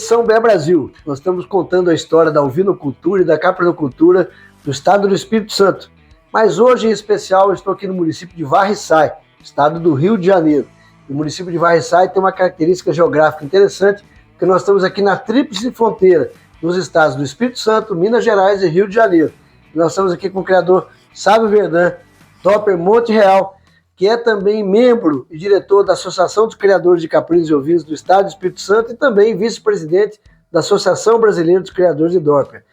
Expedição Bé Brasil. Nós estamos contando a história da ovinocultura e da caprinocultura do estado do Espírito Santo. Mas hoje, em especial, eu estou aqui no município de Varriçai, estado do Rio de Janeiro. O município de Varriçai tem uma característica geográfica interessante, porque nós estamos aqui na tríplice fronteira dos estados do Espírito Santo, Minas Gerais e Rio de Janeiro. Nós estamos aqui com o criador Sábio Verdã, Topper Monte Real, que é também membro e diretor da Associação dos Criadores de Caprinos e Ovinos do Estado do Espírito Santo e também vice-presidente da Associação Brasileira dos Criadores de Dorper.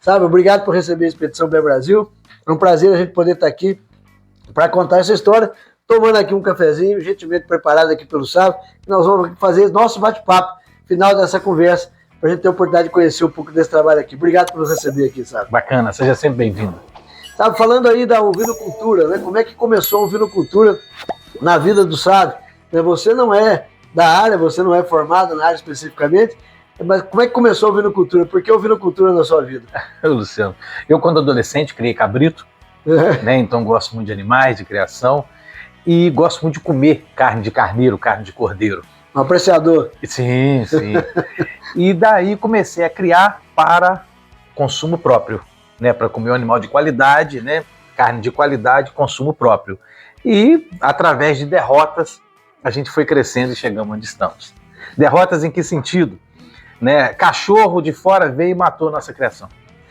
Sábio, obrigado por receber a Expedição Bé Brasil. É um prazer a gente poder estar aqui para contar essa história, tomando aqui um cafezinho, gentilmente preparado aqui pelo Sábio, e nós vamos fazer nosso bate-papo final dessa conversa, para a gente ter a oportunidade de conhecer um pouco desse trabalho aqui. Obrigado por nos receber aqui, Sábio. Bacana, seja sempre bem-vindo. Estava falando aí da ovinocultura, né? Como é que começou a ovinocultura na vida do Sábio? Você não é da área, você não é formado na área especificamente, mas como é que começou a ovinocultura? Por que a ovinocultura na sua vida? Luciano, eu quando adolescente criei cabrito, né? Então gosto muito de animais, de criação, e gosto muito de comer carne de carneiro, carne de cordeiro. Um apreciador. Sim, sim. E daí comecei a criar para consumo próprio, né, para comer um animal de qualidade, né, carne de qualidade, consumo próprio. E através de derrotas a gente foi crescendo e chegamos onde estamos. Derrotas em que sentido? Né, cachorro de fora veio e matou nossa criação.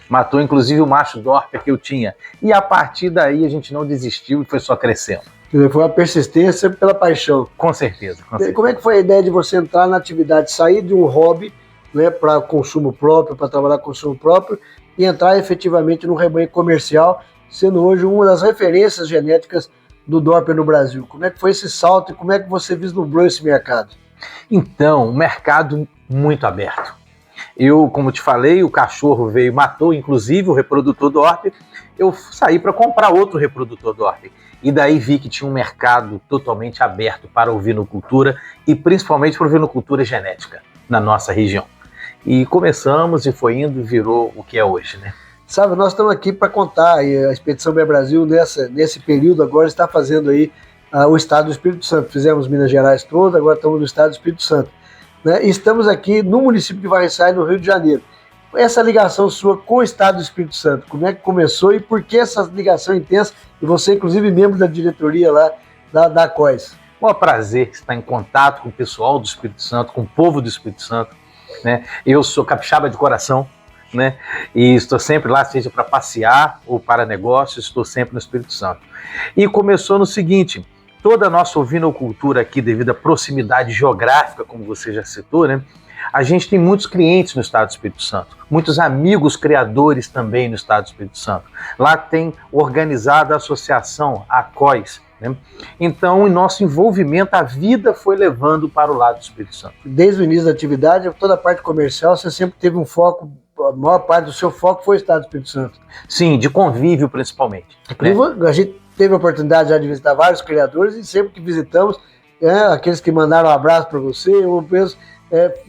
Matou inclusive o macho Dorper que eu tinha. E a partir daí a gente não desistiu e foi só crescendo. Foi uma persistência pela paixão. Com certeza, com certeza. Como é que foi a ideia de você entrar na atividade, sair de um hobby, né, para consumo próprio, para trabalhar com consumo próprio, e entrar efetivamente no rebanho comercial, sendo hoje uma das referências genéticas do Dorper no Brasil? Como é que foi esse salto e como é que você vislumbrou esse mercado? Então, um mercado muito aberto. Eu, como te falei, o cachorro veio e matou, inclusive, o reprodutor Dorper. Eu saí para comprar outro reprodutor Dorper. E daí vi que tinha um mercado totalmente aberto para a ovinocultura e principalmente para a ovinocultura genética na nossa região. E começamos e foi indo e virou o que é hoje, né? Sabe, nós estamos aqui para contar, e a Expedição Bé Brasil nesse período agora está fazendo aí o estado do Espírito Santo. Fizemos Minas Gerais todo, agora estamos no estado do Espírito Santo. Né? E estamos aqui no município de Varriçai, no Rio de Janeiro. Essa ligação sua com o estado do Espírito Santo, como é que começou e por que essa ligação intensa? E você, inclusive, membro da diretoria lá da COIS. É um prazer estar em contato com o pessoal do Espírito Santo, com o povo do Espírito Santo. Né? Eu sou capixaba de coração, né? E estou sempre lá, seja para passear ou para negócios, estou sempre no Espírito Santo. E começou no seguinte: toda a nossa ovinocultura aqui, devido à proximidade geográfica, como você já citou, né? A gente tem muitos clientes no estado do Espírito Santo, muitos amigos criadores também no estado do Espírito Santo. Lá tem organizada a associação, a COIS, né? Então, o nosso envolvimento, a vida foi levando para o lado do Espírito Santo. Desde o início da atividade, toda a parte comercial, você sempre teve um foco, a maior parte do seu foco foi o estado do Espírito Santo. Sim, de convívio principalmente. Né? A gente teve a oportunidade já de visitar vários criadores e sempre que visitamos, aqueles que mandaram um abraço para você,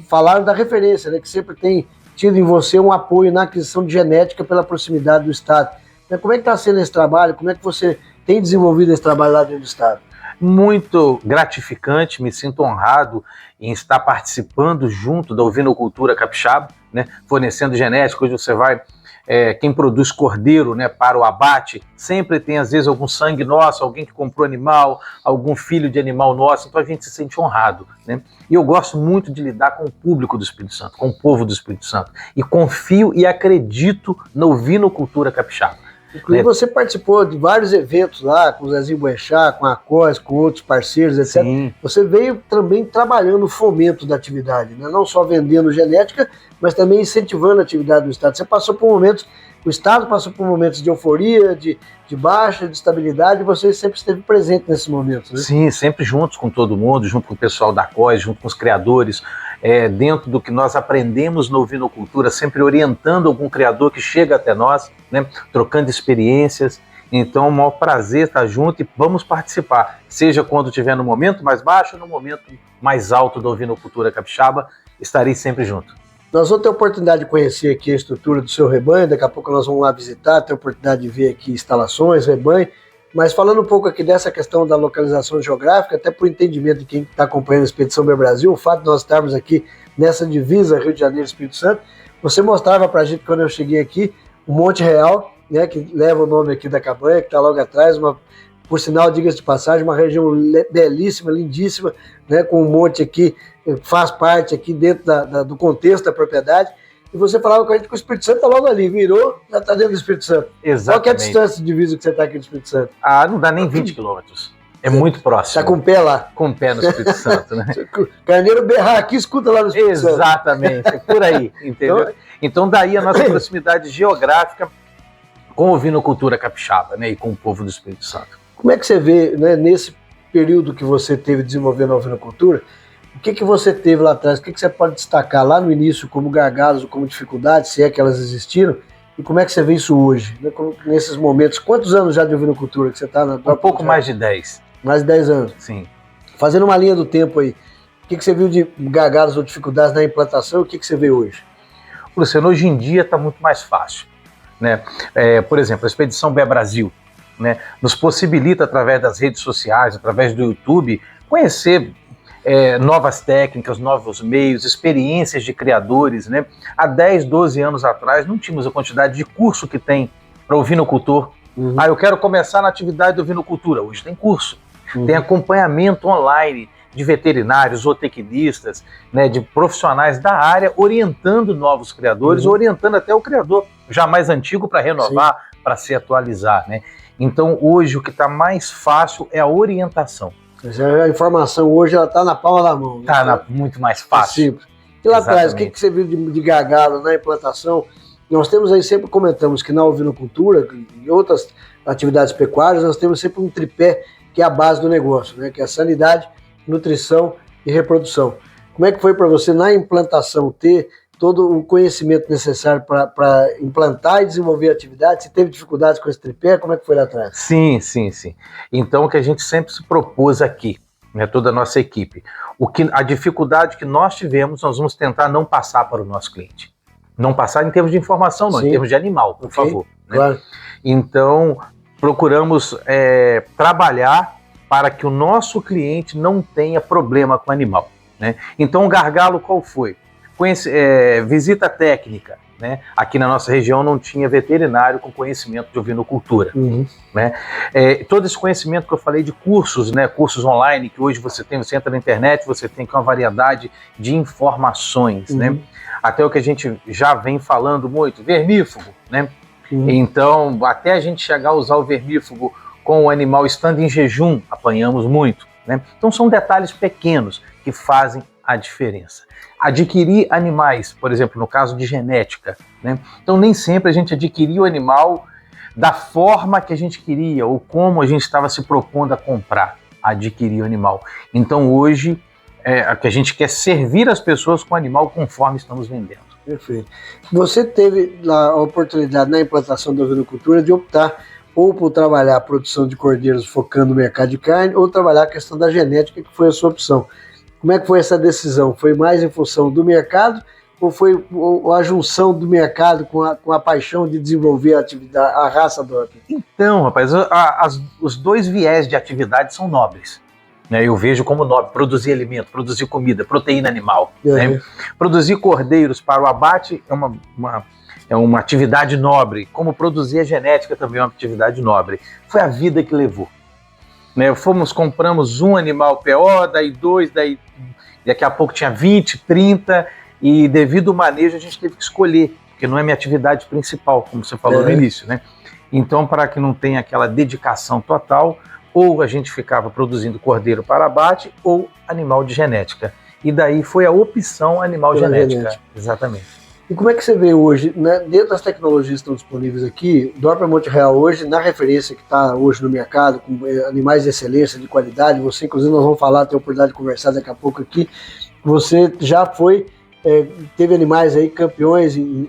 falaram da referência, né, que sempre tem tido em você um apoio na aquisição de genética pela proximidade do estado. Como é que está sendo esse trabalho? Como é que você tem desenvolvido esse trabalho lá dentro do estado? Muito gratificante, me sinto honrado em estar participando junto da ovinocultura capixaba, né, fornecendo genética. Hoje você vai, quem produz cordeiro, né, para o abate, sempre tem às vezes algum sangue nosso, alguém que comprou animal, algum filho de animal nosso, então a gente se sente honrado, né? E eu gosto muito de lidar com o público do Espírito Santo, com o povo do Espírito Santo, e confio e acredito na ovinocultura capixaba. Inclusive você participou de vários eventos lá, com o Zezinho Boechat, com a COIS, com outros parceiros, etc. Sim. Você veio também trabalhando o fomento da atividade, né? Não só vendendo genética, mas também incentivando a atividade do Estado. Você passou por momentos, o Estado passou por momentos de euforia, de baixa, de estabilidade, e você sempre esteve presente nesses momentos, né? Sim, sempre juntos com todo mundo, junto com o pessoal da COIS, junto com os criadores, dentro do que nós aprendemos na ovinocultura, sempre orientando algum criador que chega até nós, né, trocando experiências. Então, é um maior prazer estar junto e vamos participar, seja quando estiver no momento mais baixo ou no momento mais alto da ovinocultura capixaba, estarei sempre junto. Nós vamos ter a oportunidade de conhecer aqui a estrutura do seu rebanho, daqui a pouco nós vamos lá visitar, ter a oportunidade de ver aqui instalações, rebanho, Mas falando um pouco aqui dessa questão da localização geográfica, até por entendimento de quem está acompanhando a Expedição Beira Brasil, o fato de nós estarmos aqui nessa divisa Rio de Janeiro e Espírito Santo, você mostrava para a gente, quando eu cheguei aqui, o Monte Real, né, que leva o nome aqui da cabanha, que está logo atrás, por sinal, diga-se de passagem, uma região belíssima, lindíssima, né, com um monte aqui, faz parte aqui dentro do contexto da propriedade. E você falava com a gente que o Espírito Santo está logo ali, virou, já está dentro do Espírito Santo. Exatamente. Qual que é a distância de divisa que você está aqui do Espírito Santo? Não dá nem 20 quilômetros. É muito próximo. Está com o pé lá. Com o pé no Espírito Santo, né? Carneiro berrar aqui, escuta lá no Espírito Santo. Exatamente, é por aí, entendeu? Então daí a nossa proximidade geográfica com a ovinocultura capixaba, né, e com o povo do Espírito Santo. Como é que você vê, né, nesse período que você teve desenvolvendo a ovinocultura, o que você teve lá atrás, o que você pode destacar lá no início como gargalos ou como dificuldades, se é que elas existiram, e como é que você vê isso hoje, né, nesses momentos? Quantos anos já de ovinocultura que você está? Um pouco mais de 10. Mais de 10 anos. Sim. Fazendo uma linha do tempo aí, o que você viu de gargalos ou dificuldades na implantação e o que você vê hoje? Luciano, hoje em dia está muito mais fácil, né? Por exemplo, a Expedição Beira Brasil, né, nos possibilita, através das redes sociais, através do YouTube, conhecer novas técnicas, novos meios, experiências de criadores, né? Há 10, 12 anos atrás não tínhamos a quantidade de curso que tem para o ovinocultor. Eu quero começar na atividade de ovinocultura. Hoje tem curso, tem acompanhamento online de veterinários, zootecnistas, né, de profissionais da área, orientando novos criadores, orientando até o criador já mais antigo para renovar, para se atualizar, né? Então hoje o que está mais fácil é a orientação. A informação hoje está na palma da mão. Está muito mais fácil. Simples. E lá atrás, o que você viu de gargalo na implantação? Nós temos aí, sempre comentamos que na ovinocultura e outras atividades pecuárias, nós temos sempre um tripé que é a base do negócio, né? Que é a sanidade, nutrição e reprodução. Como é que foi para você na implantação ter todo o conhecimento necessário para implantar e desenvolver a atividade? Se teve dificuldades com esse tripé, como é que foi lá atrás? Sim. Então, o que a gente sempre se propôs aqui, né, toda a nossa equipe, a dificuldade que nós tivemos, nós vamos tentar não passar para o nosso cliente. Não passar em termos de informação, não, em termos de animal, por favor. Né? Claro. Então, procuramos trabalhar para que o nosso cliente não tenha problema com o animal, né? Então, o gargalo qual foi? Visita técnica, né? Aqui na nossa região não tinha veterinário com conhecimento de ovinocultura, né? Todo esse conhecimento que eu falei de cursos, né? Cursos online que hoje você entra na internet, você tem uma variedade de informações, né? Até o que a gente já vem falando muito, vermífugo, né? Então, até a gente chegar a usar o vermífugo com o animal estando em jejum, apanhamos muito, né? Então são detalhes pequenos que fazem a diferença. Adquirir animais, por exemplo, no caso de genética, né? Então nem sempre a gente adquiria o animal da forma que a gente queria ou como a gente estava se propondo a comprar, adquirir o animal. Então hoje a gente quer servir as pessoas com o animal conforme estamos vendendo. Perfeito. Você teve a oportunidade na implantação da ovinocultura de optar ou por trabalhar a produção de cordeiros focando no mercado de carne, ou trabalhar a questão da genética, que foi a sua opção. Como é que foi essa decisão? Foi mais em função do mercado, ou foi a junção do mercado com a paixão de desenvolver a atividade, a raça Dorper? Então, rapaz, os dois viés de atividade são nobres. Né? Eu vejo como nobre produzir alimento, produzir comida, proteína animal. Né? Produzir cordeiros para o abate é uma atividade nobre, como produzir a genética também é uma atividade nobre. Foi a vida que levou. Né? Compramos um animal PO, daí dois, daí daqui a pouco tinha 20, 30, e devido ao manejo a gente teve que escolher, porque não é minha atividade principal, como você falou no início. Né? Então, para que não tenha aquela dedicação total, ou a gente ficava produzindo cordeiro para abate, ou animal de genética. E daí foi a opção animal genética. Exatamente. E como é que você vê hoje, né, dentro das tecnologias que estão disponíveis aqui, o Dorper Monte Real hoje, na referência que está hoje no mercado, com animais de excelência, de qualidade, você, inclusive, nós vamos falar, ter a oportunidade de conversar daqui a pouco aqui, você já teve animais aí campeões em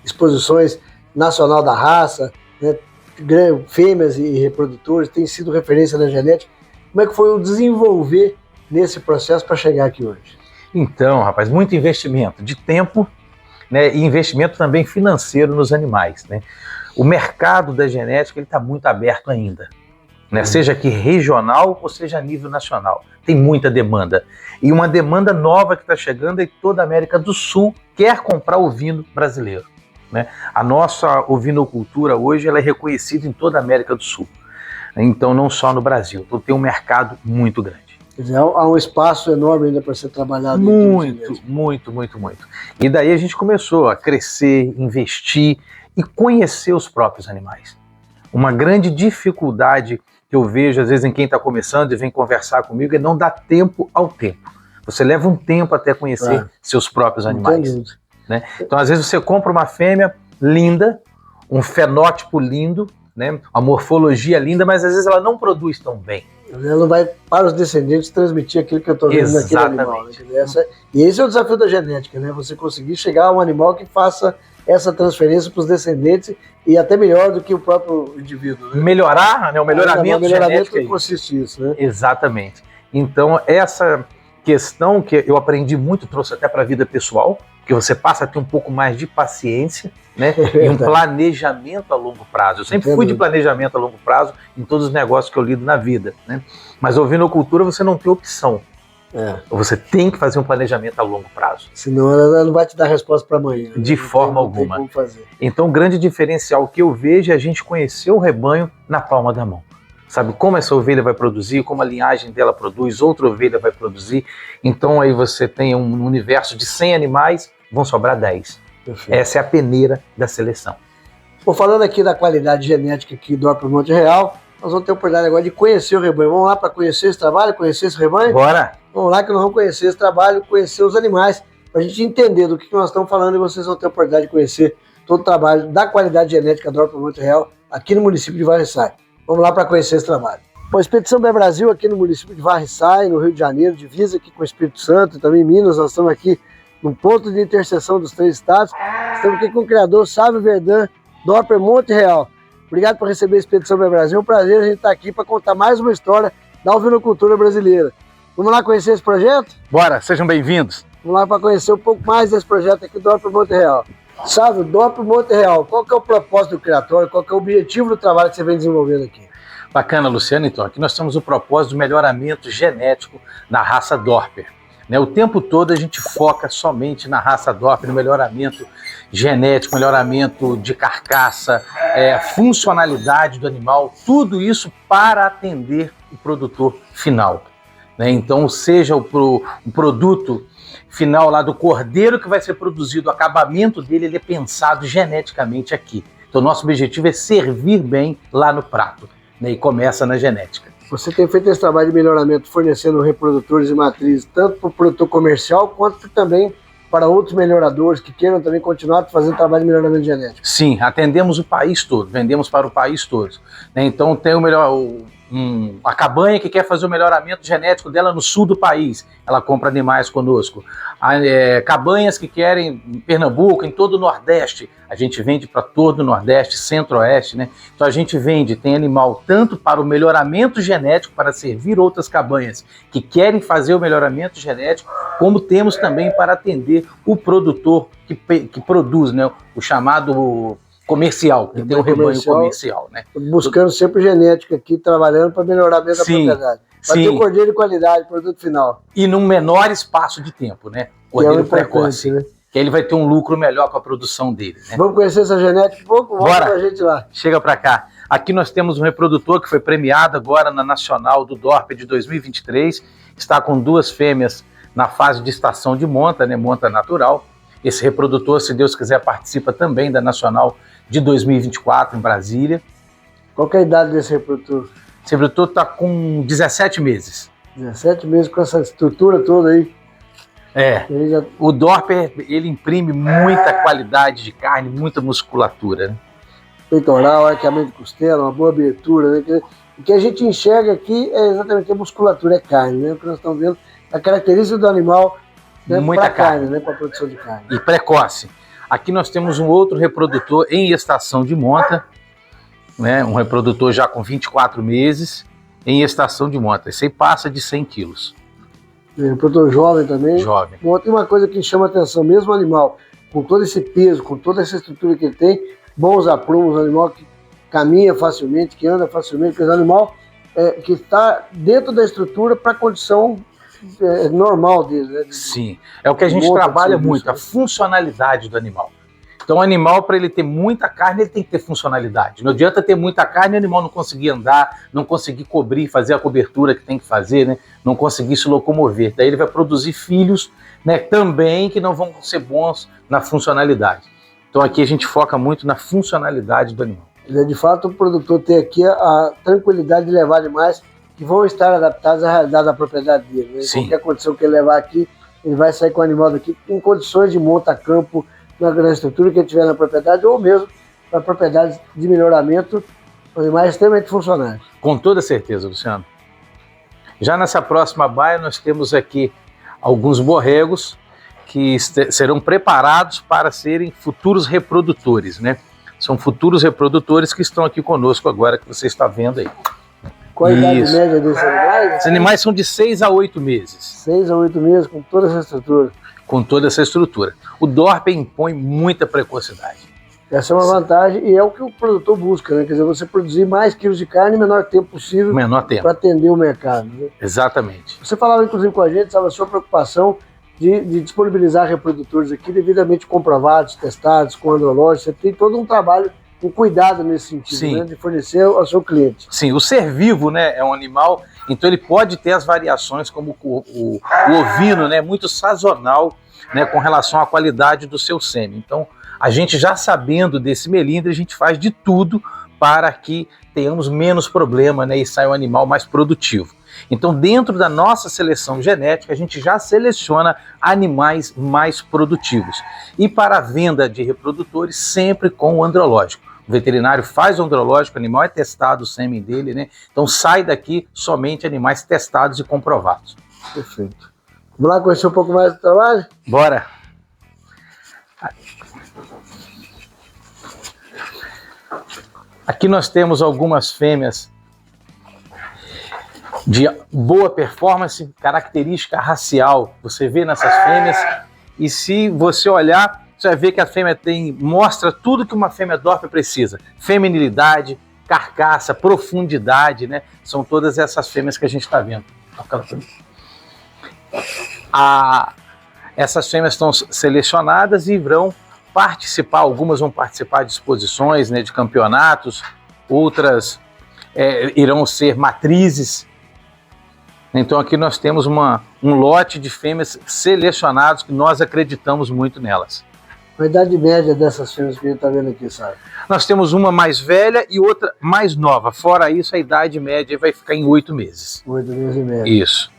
exposições nacional da raça, né, fêmeas e reprodutores, tem sido referência na genética. Como é que foi o desenvolver nesse processo para chegar aqui hoje? Então, rapaz, muito investimento de tempo, né, e investimento também financeiro nos animais. Né? O mercado da genética está muito aberto ainda. né? Seja aqui regional ou seja a nível nacional. Tem muita demanda. E uma demanda nova que está chegando é que toda a América do Sul quer comprar ovino brasileiro, né? A nossa ovinocultura hoje ela é reconhecida em toda a América do Sul. Então, não só no Brasil. Então, tem um mercado muito grande. Quer dizer, há um espaço enorme ainda para ser trabalhado. Muito. E daí a gente começou a crescer, investir e conhecer os próprios animais. Uma grande dificuldade que eu vejo, às vezes, em quem está começando e vem conversar comigo, é não dar tempo ao tempo. Você leva um tempo até conhecer seus próprios animais, né? Então, às vezes, você compra uma fêmea linda, um fenótipo lindo, né? Uma morfologia linda, mas às vezes ela não produz tão bem. Ela não vai para os descendentes transmitir aquilo que eu estou vendo naquele animal. Né? E esse é o desafio da genética, né? Você conseguir chegar a um animal que faça essa transferência para os descendentes e até melhor do que o próprio indivíduo. Né? Melhorar, né? O melhoramento genético que consiste nisso, né? Exatamente. Então, essa questão que eu aprendi muito, trouxe até para a vida pessoal, que você passa a ter um pouco mais de paciência, né? E um planejamento a longo prazo. Eu sempre fui de planejamento a longo prazo em todos os negócios que eu lido na vida, né? Mas ovinocultura você não tem opção. Você tem que fazer um planejamento a longo prazo. Senão ela não vai te dar resposta para amanhã. Né? De forma alguma. Então o grande diferencial que eu vejo é a gente conhecer o rebanho na palma da mão. Sabe como essa ovelha vai produzir, como a linhagem dela produz, outra ovelha vai produzir. Então aí você tem um universo de 100 animais, vão sobrar 10. Perfeito. Essa é a peneira da seleção. Bom, falando aqui da qualidade genética aqui do Dorper Monte Real, nós vamos ter a oportunidade agora de conhecer o rebanho. Vamos lá para conhecer esse trabalho, conhecer esse rebanho? Bora! Vamos lá que nós vamos conhecer esse trabalho, conhecer os animais, para a gente entender do que nós estamos falando e vocês vão ter a oportunidade de conhecer todo o trabalho da qualidade genética do Dorper Monte Real aqui no município de Varriçai. Vamos lá para conhecer esse trabalho. Bom, a Expedição Bé Brasil aqui no município de Varriçai, no Rio de Janeiro, divisa aqui com o Espírito Santo e também Minas. Nós estamos aqui num ponto de interseção dos 3 estados. Estamos aqui com o criador Sávio Verdun, Dorper Monte Real. Obrigado por receber a Expedição Bé Brasil. É um prazer a gente estar aqui para contar mais uma história da ovinocultura brasileira. Vamos lá conhecer esse projeto? Bora, sejam bem-vindos. Vamos lá para conhecer um pouco mais desse projeto aqui do Dorper Monte Real. Sávio, Dorper Monte Real, qual que é o propósito do criatório, qual que é o objetivo do trabalho que você vem desenvolvendo aqui? Bacana, Luciano. Então, aqui nós temos o propósito do melhoramento genético da raça Dorper. O tempo todo a gente foca somente na raça Dorper, no melhoramento genético, melhoramento de carcaça, funcionalidade do animal, tudo isso para atender o produtor final. Então, seja o produto final lá do cordeiro que vai ser produzido, o acabamento dele ele é pensado geneticamente aqui. Então, nosso objetivo é servir bem lá no prato, né? E começa na genética. Você tem feito esse trabalho de melhoramento fornecendo reprodutores e matrizes, tanto para o produtor comercial, quanto também para outros melhoradores que queiram também continuar fazendo trabalho de melhoramento genético? Sim, atendemos o país todo, vendemos para o país todo. Então tem a cabanha que quer fazer o melhoramento genético dela no sul do país, ela compra animais conosco. Cabanhas que querem em Pernambuco, em todo o Nordeste, a gente vende para todo o Nordeste, Centro-Oeste, né? Então a gente tem animal tanto para o melhoramento genético, para servir outras cabanhas que querem fazer o melhoramento genético, como temos também para atender o produtor que produz, né? O chamado comercial, que tem um rebanho comercial, né? Buscando sempre genética aqui, trabalhando para melhorar mesmo a propriedade. Para ter um cordeiro de qualidade, produto final. E num menor espaço de tempo, né? Cordeiro precoce. Né? Que ele vai ter um lucro melhor com a produção dele. Né? Vamos conhecer essa genética um pouco? Bora pra gente lá. Chega para cá. Aqui nós temos um reprodutor que foi premiado agora na Nacional do Dorper de 2023. Está com 2 fêmeas na fase de estação de monta, né? Monta natural. Esse reprodutor, se Deus quiser, participa também da Nacional de 2024 em Brasília. Qual que é a idade desse reprodutor? Esse reprodutor está com 17 meses. 17 meses com essa estrutura toda aí. O Dorper, ele imprime muita qualidade de carne, muita musculatura. Né? Peitoral, arqueamento de costela, uma boa abertura. Né? O que a gente enxerga aqui é exatamente a musculatura, é carne. Né? O que nós estamos vendo, a característica do animal, né, para carne, né, para a produção de carne. E precoce. Aqui nós temos um outro reprodutor em estação de monta, né, um reprodutor já com 24 meses em estação de monta. Esse aí passa de 100 quilos. Reprodutor jovem também. Jovem. Tem uma coisa que chama atenção, mesmo o animal, com todo esse peso, com toda essa estrutura que ele tem, bons aprumos, um animal que caminha facilmente, que anda facilmente, porque o animal que está dentro da estrutura para a condição normal dele. Né? Sim, é o que a gente trabalha muito, a funcionalidade do animal. Então o animal, para ele ter muita carne, ele tem que ter funcionalidade. Não adianta ter muita carne e o animal não conseguir andar, não conseguir cobrir, fazer a cobertura que tem que fazer, né? Não conseguir se locomover. Daí ele vai produzir filhos, né, também que não vão ser bons na funcionalidade. Então aqui a gente foca muito na funcionalidade do animal. De fato, o produtor tem aqui a tranquilidade de levar animais que vão estar adaptados à realidade da propriedade dele. Né? Qualquer condição que ele levar aqui, ele vai sair com o animal daqui em condições de monta-campo, na estrutura que ele tiver na propriedade, ou mesmo na propriedade de melhoramento, animais extremamente funcionais. Com toda certeza, Luciano. Já nessa próxima baia, nós temos aqui alguns borregos que serão preparados para serem futuros reprodutores, né? São futuros reprodutores que estão aqui conosco agora, que você está vendo aí. Qual a idade média desses animais? Os animais são de 6 a 8 meses. 6 a 8 meses, com toda essa estrutura. Com toda essa estrutura. O Dorper impõe muita precocidade. Essa é uma vantagem e é o que o produtor busca, né? Quer dizer, você produzir mais quilos de carne em menor tempo possível para atender o mercado. Né? Exatamente. Você falava, inclusive, com a gente, sabe, a sua preocupação de disponibilizar reprodutores aqui devidamente comprovados, testados, com andrológicos. Você tem todo um trabalho, um cuidado nesse sentido, né? De fornecer ao seu cliente. Sim, o ser vivo, né, é um animal, então ele pode ter as variações como o ovino, né, muito sazonal, né, com relação à qualidade do seu sêmen. Então, a gente já sabendo desse melindre, a gente faz de tudo para que tenhamos menos problema, né, e saia um animal mais produtivo. Então, dentro da nossa seleção genética, a gente já seleciona animais mais produtivos. E para a venda de reprodutores, sempre com o andrológico. O veterinário faz o andrológico, o animal é testado, o sêmen dele, né? Então sai daqui somente animais testados e comprovados. Perfeito. Vamos lá conhecer um pouco mais do trabalho? Bora! Aqui nós temos algumas fêmeas de boa performance, característica racial. Você vê nessas fêmeas e se você olhar, você vai ver que a fêmea mostra tudo que uma fêmea Dorper precisa. Feminilidade, carcaça, profundidade, né? São todas essas fêmeas que a gente está vendo. Essas fêmeas estão selecionadas e vão participar, algumas vão participar de exposições, né, de campeonatos, outras irão ser matrizes. Então aqui nós temos um lote de fêmeas selecionados que nós acreditamos muito nelas. A idade média dessas fêmeas que a gente está vendo aqui, sabe? Nós temos uma mais velha e outra mais nova. Fora isso, a idade média vai ficar em 8 meses. 8 meses e meio. Isso.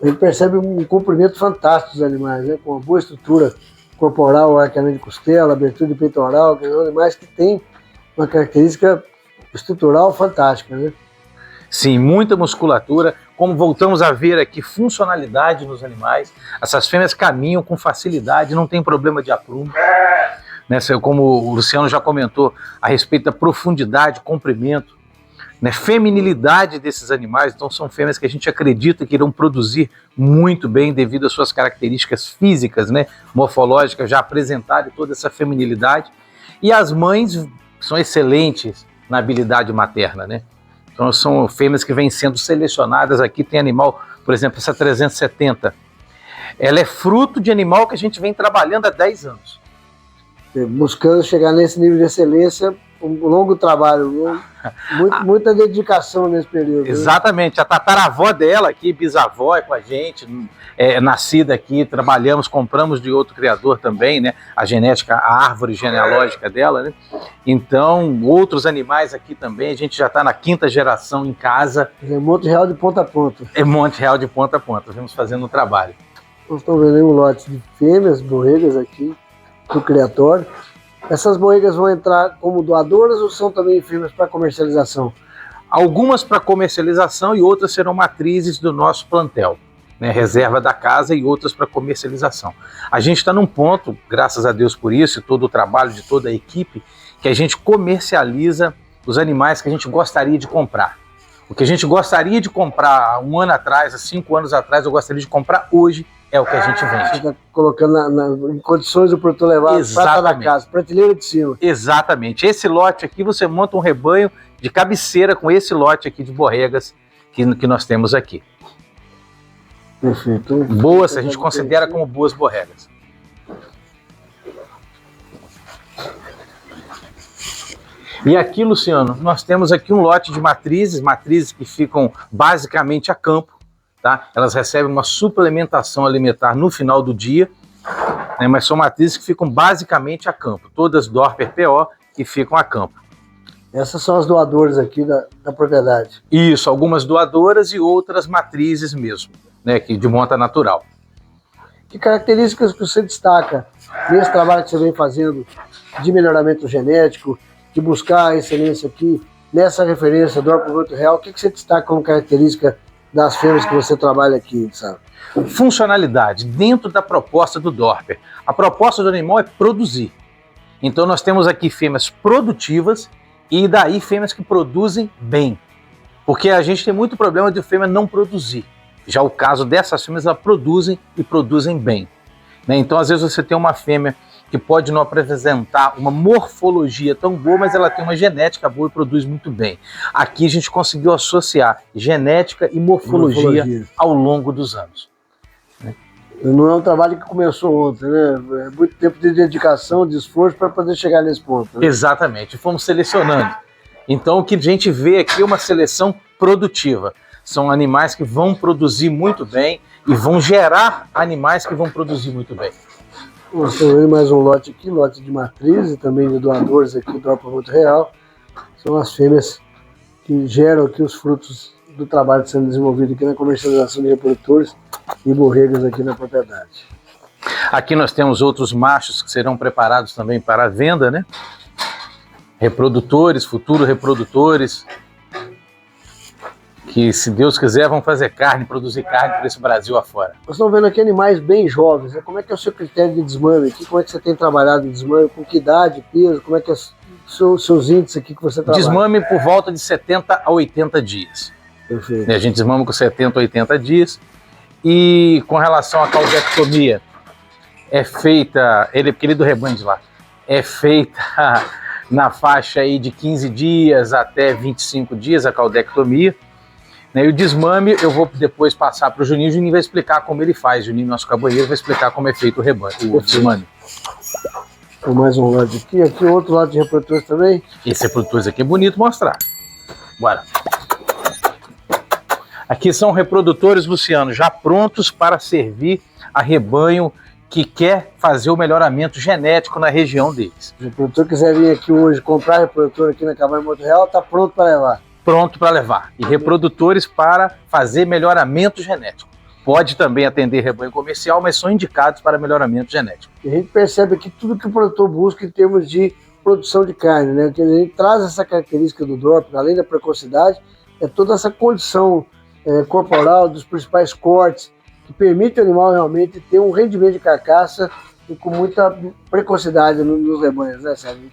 A gente percebe um comprimento fantástico dos animais, né? Com uma boa estrutura corporal, arqueamento de costela, abertura de peitoral, que são animais que têm uma característica estrutural fantástica, né? Sim, muita musculatura, como voltamos a ver aqui, funcionalidade nos animais. Essas fêmeas caminham com facilidade, não tem problema de aprumo. Né, como o Luciano já comentou, a respeito da profundidade, comprimento, né, feminilidade desses animais. Então são fêmeas que a gente acredita que irão produzir muito bem devido às suas características físicas, né, morfológicas, já apresentarem toda essa feminilidade. E as mães são excelentes na habilidade materna, né? Então são fêmeas que vêm sendo selecionadas. Aqui tem animal, por exemplo, essa 370. Ela é fruto de animal que a gente vem trabalhando há 10 anos. Buscando chegar nesse nível de excelência, um longo trabalho, muita dedicação nesse período. Exatamente. Né? A tataravó dela aqui, bisavó, é com a gente, nascida aqui, trabalhamos, compramos de outro criador também, né? A genética, a árvore genealógica dela, né? Então, outros animais aqui também, a gente já está na 5ª geração em casa. É Monte Real de ponta a ponta. É Monte Real de ponta a ponta, vamos fazendo um trabalho. Nós estamos vendo aí um lote de fêmeas, borregas aqui, do criatório. Essas borregas vão entrar como doadoras ou são também fêmeas para comercialização? Algumas para comercialização e outras serão matrizes do nosso plantel, né, reserva da casa, e outras para comercialização. A gente está num ponto, graças a Deus por isso, e todo o trabalho de toda a equipe, que a gente comercializa os animais que a gente gostaria de comprar. O que a gente gostaria de comprar há 1 ano atrás, há 5 anos atrás, eu gostaria de comprar hoje, é o que a gente vende. Você está colocando em condições do produtor levar prata da casa, prateleira de cima. Exatamente. Esse lote aqui, você monta um rebanho de cabeceira com esse lote aqui de borregas, que nós temos aqui. Perfeito. Boas, a gente considera como boas borregas. E aqui, Luciano, nós temos aqui um lote de matrizes que ficam basicamente a campo, tá? Elas recebem uma suplementação alimentar no final do dia, né? Mas são matrizes que ficam basicamente a campo, todas Dorper PO que ficam a campo. Essas são as doadoras aqui da propriedade. Isso, algumas doadoras e outras matrizes mesmo, né? Que de monta natural. Que características que você destaca nesse trabalho que você vem fazendo de melhoramento genético, de buscar a excelência aqui, nessa referência do Dorper Real, o que você destaca como característica das fêmeas que você trabalha aqui, sabe? Funcionalidade, dentro da proposta do Dorper. A proposta do animal é produzir. Então nós temos aqui fêmeas produtivas e daí fêmeas que produzem bem. Porque a gente tem muito problema de fêmea não produzir. Já o caso dessas fêmeas, elas produzem e produzem bem, né? Então às vezes você tem uma fêmea que pode não apresentar uma morfologia tão boa, mas ela tem uma genética boa e produz muito bem. Aqui a gente conseguiu associar genética e morfologia ao longo dos anos. Não é um trabalho que começou ontem, né? É muito tempo de dedicação, de esforço para poder chegar nesse ponto, né? Exatamente, fomos selecionando. Então o que a gente vê aqui é uma seleção produtiva. São animais que vão produzir muito bem e vão gerar animais que vão produzir muito bem. Nós temos mais um lote aqui, lote de matriz e também de doadores aqui do Dorper Real. São as fêmeas que geram aqui os frutos do trabalho sendo desenvolvido aqui na comercialização de reprodutores e borregas aqui na propriedade. Aqui nós temos outros machos que serão preparados também para a venda, né? Reprodutores, futuros reprodutores, que, se Deus quiser, vão fazer carne, produzir carne para esse Brasil afora. Nós estamos vendo aqui animais bem jovens, né? Como é que é o seu critério de desmame aqui? Como é que você tem trabalhado em desmame? Com que idade, peso? Como é que é seus índices aqui que você trabalha? Desmame por volta de 70 a 80 dias. Perfeito. A gente desmama com 70 a 80 dias. E com relação à caudectomia, é feita, porque ele é do rebanho de lá, é feita na faixa aí de 15 dias até 25 dias a caudectomia. E o desmame eu vou depois passar para o Juninho. O Juninho vai explicar como ele faz. O Juninho, nosso cabanheiro, vai explicar como é feito o rebanho, o desmame. Tem mais um lote aqui. Aqui outro lote de reprodutores também. Esse reprodutores aqui é bonito mostrar. Bora. Aqui são reprodutores, Luciano, já prontos para servir a rebanho que quer fazer o melhoramento genético na região deles. Se o reprodutor quiser vir aqui hoje comprar reprodutor aqui na Cabanha Morto Real, está pronto para levar. Pronto para levar. E reprodutores para fazer melhoramento genético. Pode também atender rebanho comercial, mas são indicados para melhoramento genético. E a gente percebe aqui tudo que o produtor busca em termos de produção de carne, né? Porque a gente traz essa característica do Dorper, além da precocidade, é toda essa condição corporal dos principais cortes, que permite ao animal realmente ter um rendimento de carcaça e com muita precocidade nos rebanhos, né, Sérgio?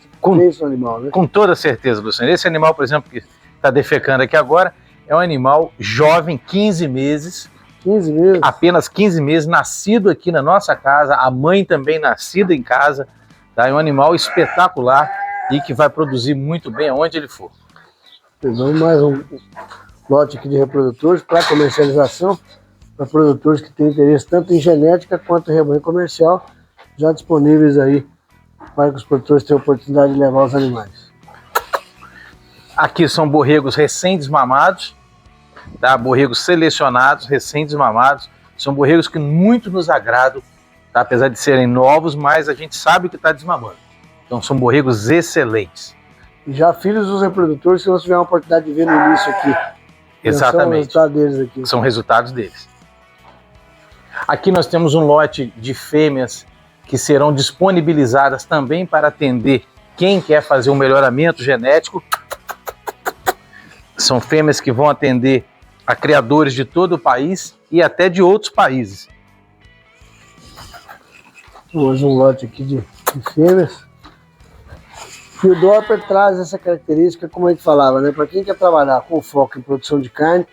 Isso no animal, né? Com toda certeza, Luciano. Esse animal, por exemplo, que está defecando aqui agora, é um animal jovem, 15 meses. 15 meses? Apenas 15 meses, nascido aqui na nossa casa, a mãe também nascida em casa. Tá? É um animal espetacular e que vai produzir muito bem aonde ele for. Pegamos mais um lote aqui de reprodutores para comercialização, para produtores que têm interesse tanto em genética quanto em rebanho comercial, já disponíveis aí para que os produtores tenham a oportunidade de levar os animais. Aqui são borregos recém-desmamados, tá? Borregos selecionados, recém-desmamados. São borregos que muito nos agradam, tá? Apesar de serem novos, mas a gente sabe que está desmamando. Então são borregos excelentes. E já filhos dos reprodutores, se nós tivermos a oportunidade de ver no início aqui. Exatamente. São resultados deles aqui. São resultados deles. Aqui nós temos um lote de fêmeas que serão disponibilizadas também para atender quem quer fazer um melhoramento genético. São fêmeas que vão atender a criadores de todo o país e até de outros países. Hoje um lote aqui de fêmeas. E o Dorper traz essa característica, como a gente falava, né? Para quem quer trabalhar com foco em produção de carne,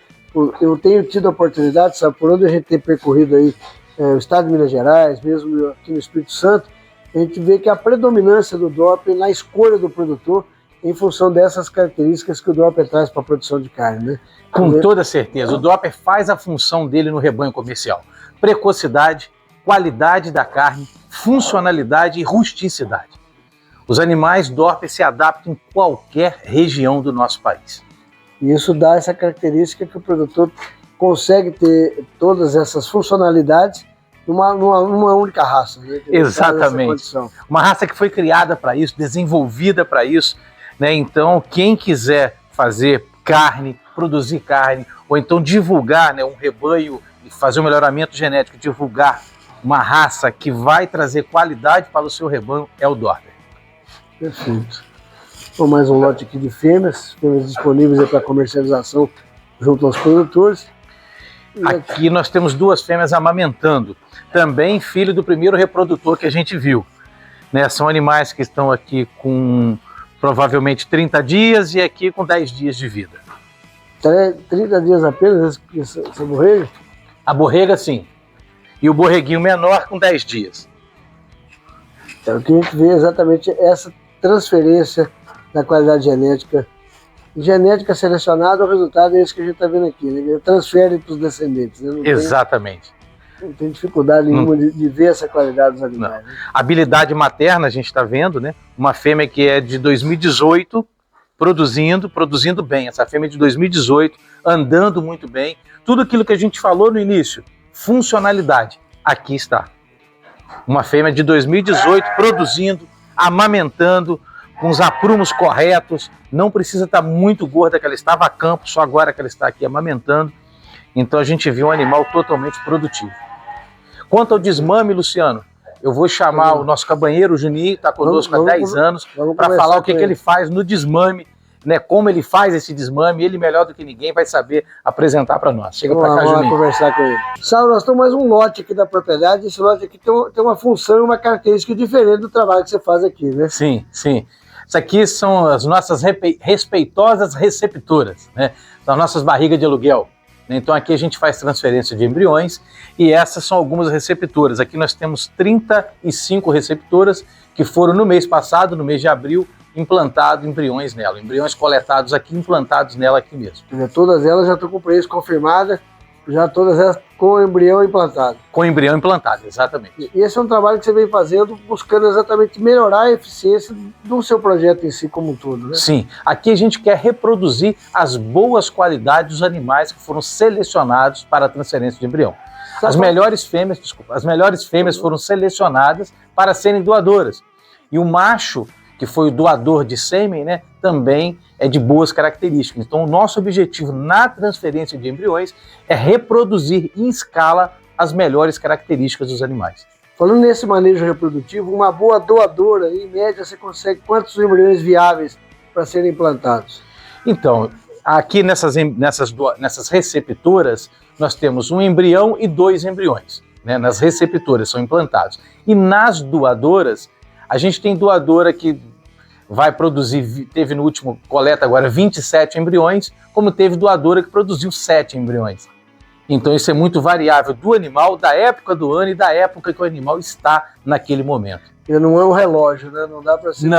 eu tenho tido a oportunidade, sabe, por onde a gente tem percorrido aí o estado de Minas Gerais, mesmo aqui no Espírito Santo, a gente vê que a predominância do Dorper na escolha do produtor em função dessas características que o dropper traz para a produção de carne, né? Com toda certeza, o dropper faz a função dele no rebanho comercial. Precocidade, qualidade da carne, funcionalidade e rusticidade. Os animais dropper se adaptam em qualquer região do nosso país. E isso dá essa característica que o produtor consegue ter todas essas funcionalidades numa única raça. Né? Exatamente. Uma raça que foi criada para isso, desenvolvida para isso, né? Então, quem quiser fazer carne, produzir carne, ou então divulgar, né, um rebanho, fazer um melhoramento genético, divulgar uma raça que vai trazer qualidade para o seu rebanho, é o dropper. Perfeito. Bom, mais um lote aqui de fêmeas disponíveis para comercialização junto aos produtores. Aqui nós temos 2 fêmeas amamentando, também filho do primeiro reprodutor que a gente viu, né? São animais que estão aqui com provavelmente 30 dias e aqui com 10 dias de vida. 30 dias apenas essa borrega? A borrega sim, e o borreguinho menor com 10 dias. Então, o que a gente vê é exatamente essa transferência da qualidade genética. Genética selecionada, o resultado é esse que a gente está vendo aqui, né? Ele transfere para os descendentes. Né? Exatamente. Não tem dificuldade nenhuma de ver essa qualidade dos animais. Né? Habilidade materna, a gente está vendo, né? Uma fêmea que é de 2018, produzindo bem. Essa fêmea é de 2018, andando muito bem. Tudo aquilo que a gente falou no início, funcionalidade, aqui está. Uma fêmea de 2018, produzindo, amamentando, com os aprumos corretos, não precisa estar muito gorda que ela estava a campo, só agora que ela está aqui amamentando. Então a gente viu um animal totalmente produtivo. Quanto ao desmame, Luciano, eu vou chamar o nosso cabanheiro, o Juninho, está conosco há 10 anos, para falar o que ele faz no desmame, né, como ele faz esse desmame. Ele, melhor do que ninguém, vai saber apresentar para nós. Chega para cá, Juninho. Vamos conversar com ele. Saulo, nós temos mais um lote aqui da propriedade. Esse lote aqui tem uma função e uma característica diferente do trabalho que você faz aqui, né? Sim, sim. Isso aqui são as nossas respeitosas receptoras, né? São as nossas barrigas de aluguel. Então aqui a gente faz transferência de embriões e essas são algumas receptoras. Aqui nós temos 35 receptoras que foram no mês passado, no mês de abril, implantado embriões nela. Embriões coletados aqui, implantados nela aqui mesmo. Todas elas já estão com preço confirmada, já todas elas com embrião implantado. Com embrião implantado, exatamente. E esse é um trabalho que você vem fazendo, buscando exatamente melhorar a eficiência do seu projeto em si como um todo, né? Sim, aqui a gente quer reproduzir as boas qualidades dos animais que foram selecionados para a transferência de embrião. As melhores fêmeas foram selecionadas para serem doadoras. E o macho, que foi o doador de sêmen, né, também é de boas características. Então, o nosso objetivo na transferência de embriões é reproduzir em escala as melhores características dos animais. Falando nesse manejo reprodutivo, uma boa doadora, em média, você consegue quantos embriões viáveis para serem implantados? Então, aqui nessas receptoras, nós temos um embrião e 2 embriões, né? Nas receptoras são implantados. E nas doadoras, a gente tem doadora que vai produzir, teve no último coleta agora 27 embriões, como teve doadora que produziu 7 embriões. Então isso é muito variável do animal, da época do ano e da época que o animal está naquele momento. E não é um relógio, né? Não dá para ser.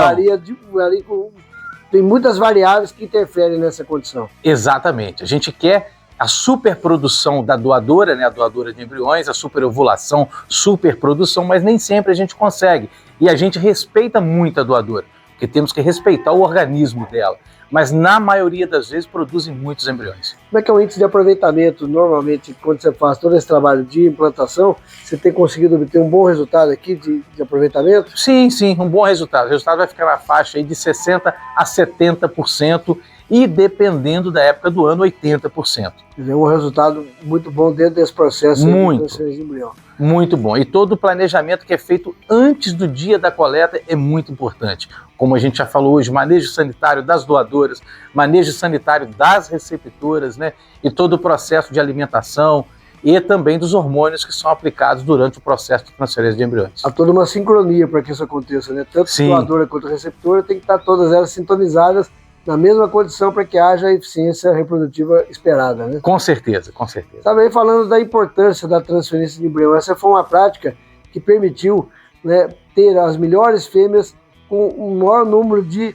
Tem muitas variáveis que interferem nessa condição. Exatamente. A gente quer a superprodução da doadora, né? A doadora de embriões, a superovulação, superprodução, mas nem sempre a gente consegue. E a gente respeita muito a doadora, porque temos que respeitar o organismo dela. Mas na maioria das vezes produzem muitos embriões. Como é que é o índice de aproveitamento? Normalmente, quando você faz todo esse trabalho de implantação, você tem conseguido obter um bom resultado aqui de aproveitamento? Sim, um bom resultado. O resultado vai ficar na faixa aí de 60% a 70% e, dependendo da época do ano, 80%. É um resultado muito bom dentro desse processo de transferência de embrião. Muito bom. E todo o planejamento que é feito antes do dia da coleta é muito importante. Como a gente já falou hoje, manejo sanitário das doadoras, manejo sanitário das receptoras, né? E todo o processo de alimentação e também dos hormônios que são aplicados durante o processo de transferência de embriões. Há toda uma sincronia para que isso aconteça, né? Tanto a doadora quanto a receptora tem que estar todas elas sintonizadas na mesma condição para que haja a eficiência reprodutiva esperada, né? Com certeza, com certeza. Sabe, aí falando da importância da transferência de embrião, essa foi uma prática que permitiu, né, ter as melhores fêmeas com o maior número de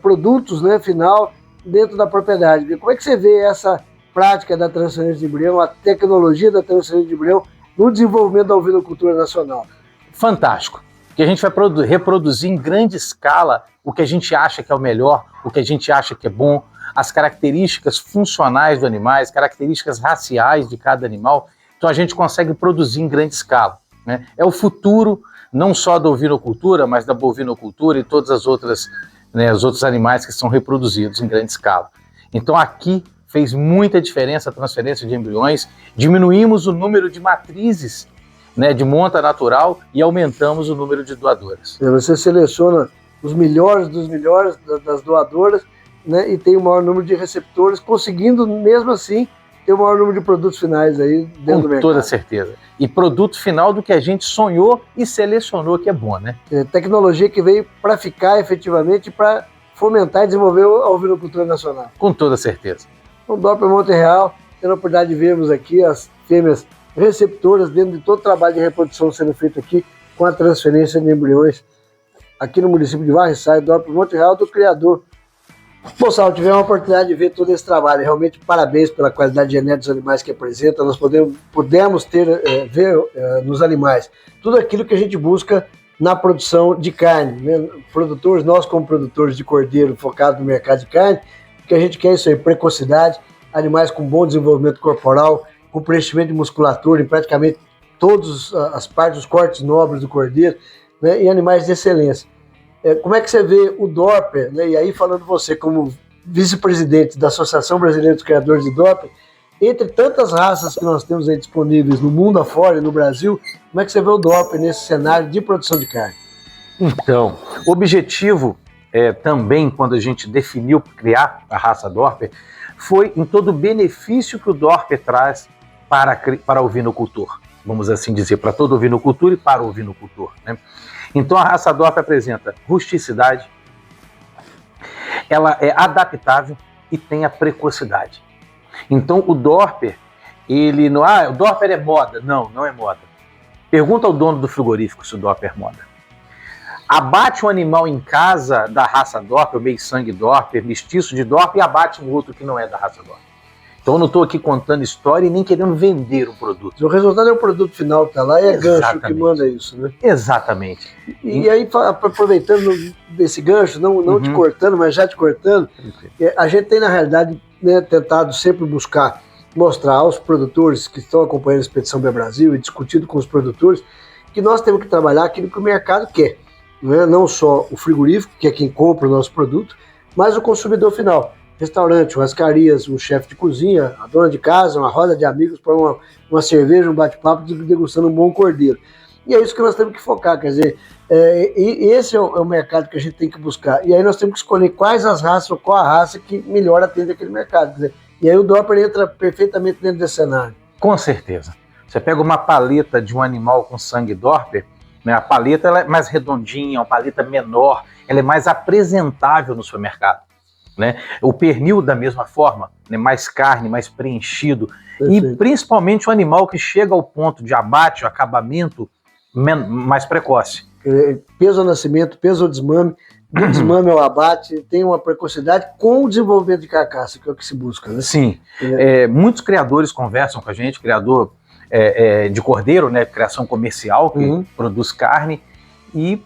produtos, né, final dentro da propriedade. Como é que você vê essa prática da transferência de embrião, a tecnologia da transferência de embrião no desenvolvimento da ovinocultura nacional? Fantástico, que a gente vai reproduzir em grande escala o que a gente acha que é o melhor, o que a gente acha que é bom, as características funcionais do animal, as características raciais de cada animal. Então a gente consegue produzir em grande escala, né? É o futuro não só da ovinocultura, mas da bovinocultura e todas as outras, né, os outros animais que são reproduzidos em grande escala. Então aqui fez muita diferença a transferência de embriões, diminuímos o número de matrizes, né, de monta natural e aumentamos o número de doadoras. Você seleciona os melhores dos melhores das doadoras, né, e tem o maior número de receptores, conseguindo mesmo assim ter o maior número de produtos finais aí dentro do mercado. Com toda certeza. E produto final do que a gente sonhou e selecionou, que é bom, né? Tecnologia que veio para ficar efetivamente, para fomentar e desenvolver a ovinocultura nacional. Com toda certeza. O Doppler Monte Real, tendo a oportunidade de vermos aqui as fêmeas receptoras dentro de todo o trabalho de reprodução sendo feito aqui com a transferência de embriões aqui no município de Varriçai, Doppler Monte Real, do criador. Bom, Saulo, tivemos a oportunidade de ver todo esse trabalho. Realmente, parabéns pela qualidade genética dos animais que apresenta. Nós pudemos ver nos animais tudo aquilo que a gente busca na produção de carne, né? Produtores, nós como produtores de cordeiro focados no mercado de carne, o que a gente quer é isso aí, precocidade, animais com bom desenvolvimento corporal, com preenchimento de musculatura em praticamente todas as partes, os cortes nobres do cordeiro, né? E animais de excelência. Como é que você vê o Doppler, né? E aí falando você como vice-presidente da Associação Brasileira dos Criadores de Doppler, entre tantas raças que nós temos aí disponíveis no mundo afora e no Brasil, como é que você vê o Doppler nesse cenário de produção de carne? Então, o objetivo também, quando a gente definiu criar a raça Doppler, foi em todo o benefício que o Doppler traz para o ovinocultor, vamos assim dizer, para todo ovinocultor e para o ovinocultor, né? Então a raça Doppler apresenta rusticidade, ela é adaptável e tem a precocidade. Então o Doppler, o Doppler é moda. Não, não é moda. Pergunta ao dono do frigorífico se o Doppler é moda. Abate um animal em casa da raça Doppler, meio sangue Doppler, mestiço de Doppler, e abate um outro que não é da raça Doppler. Então eu não estou aqui contando história e nem querendo vender o produto. O resultado é o produto final que está lá e é gancho que manda isso, né? Exatamente. E aí, aproveitando desse gancho, não te cortando, mas já te cortando, a gente tem, na realidade, né, tentado sempre buscar mostrar aos produtores que estão acompanhando a Expedição Bem Brasil e discutindo com os produtores que nós temos que trabalhar aquilo que o mercado quer. Não só o frigorífico, que é quem compra o nosso produto, mas o consumidor final. Restaurante, churrascarias, um chefe de cozinha, a dona de casa, uma roda de amigos para uma cerveja, um bate-papo, degustando um bom cordeiro. E é isso que nós temos que focar, quer dizer, esse é o mercado que a gente tem que buscar. E aí nós temos que escolher quais as raças ou qual a raça que melhor atende aquele mercado. Quer dizer, e aí o Doppler entra perfeitamente dentro desse cenário. Com certeza. Você pega uma paleta de um animal com sangue Doppler, né, a paleta ela é mais redondinha, uma paleta menor, ela é mais apresentável no supermercado. Né? O pernil da mesma forma, né? Mais carne, mais preenchido. Perfeito. E principalmente o animal que chega ao ponto de abate, acabamento mais precoce. Peso ao nascimento, peso ao desmame, do desmame ao abate, tem uma precocidade com o desenvolvimento de carcaça, que é o que se busca. Né? Sim, muitos criadores conversam com a gente, criador de cordeiro, né? Criação comercial, que produz carne, e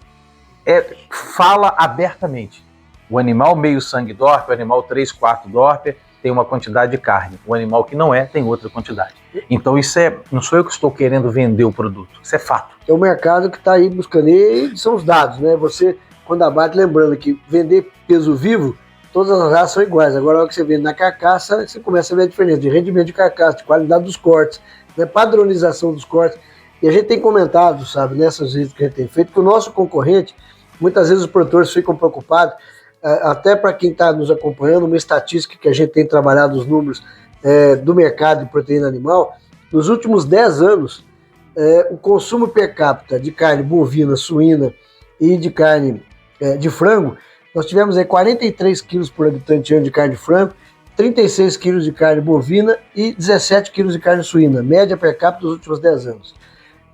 fala abertamente. O animal meio sangue Doppler, o animal 3/4 Doppler tem uma quantidade de carne. O animal que não tem outra quantidade. Então isso não sou eu que estou querendo vender o produto, isso é fato. É o mercado que está aí buscando, e são os dados, né? Você, quando abate, lembrando que vender peso vivo, todas as raças são iguais. Agora, na hora que você vende na carcaça, você começa a ver a diferença de rendimento de carcaça, de qualidade dos cortes, né? Padronização dos cortes. E a gente tem comentado, sabe, nessas vezes que a gente tem feito, que o nosso concorrente, muitas vezes os produtores ficam preocupados, até para quem está nos acompanhando, uma estatística que a gente tem trabalhado os números do mercado de proteína animal, nos últimos 10 anos, o consumo per capita de carne bovina, suína e de carne de frango, nós tivemos aí 43 quilos por habitante ano de carne de frango, 36 quilos de carne bovina e 17 quilos de carne suína, média per capita dos últimos 10 anos.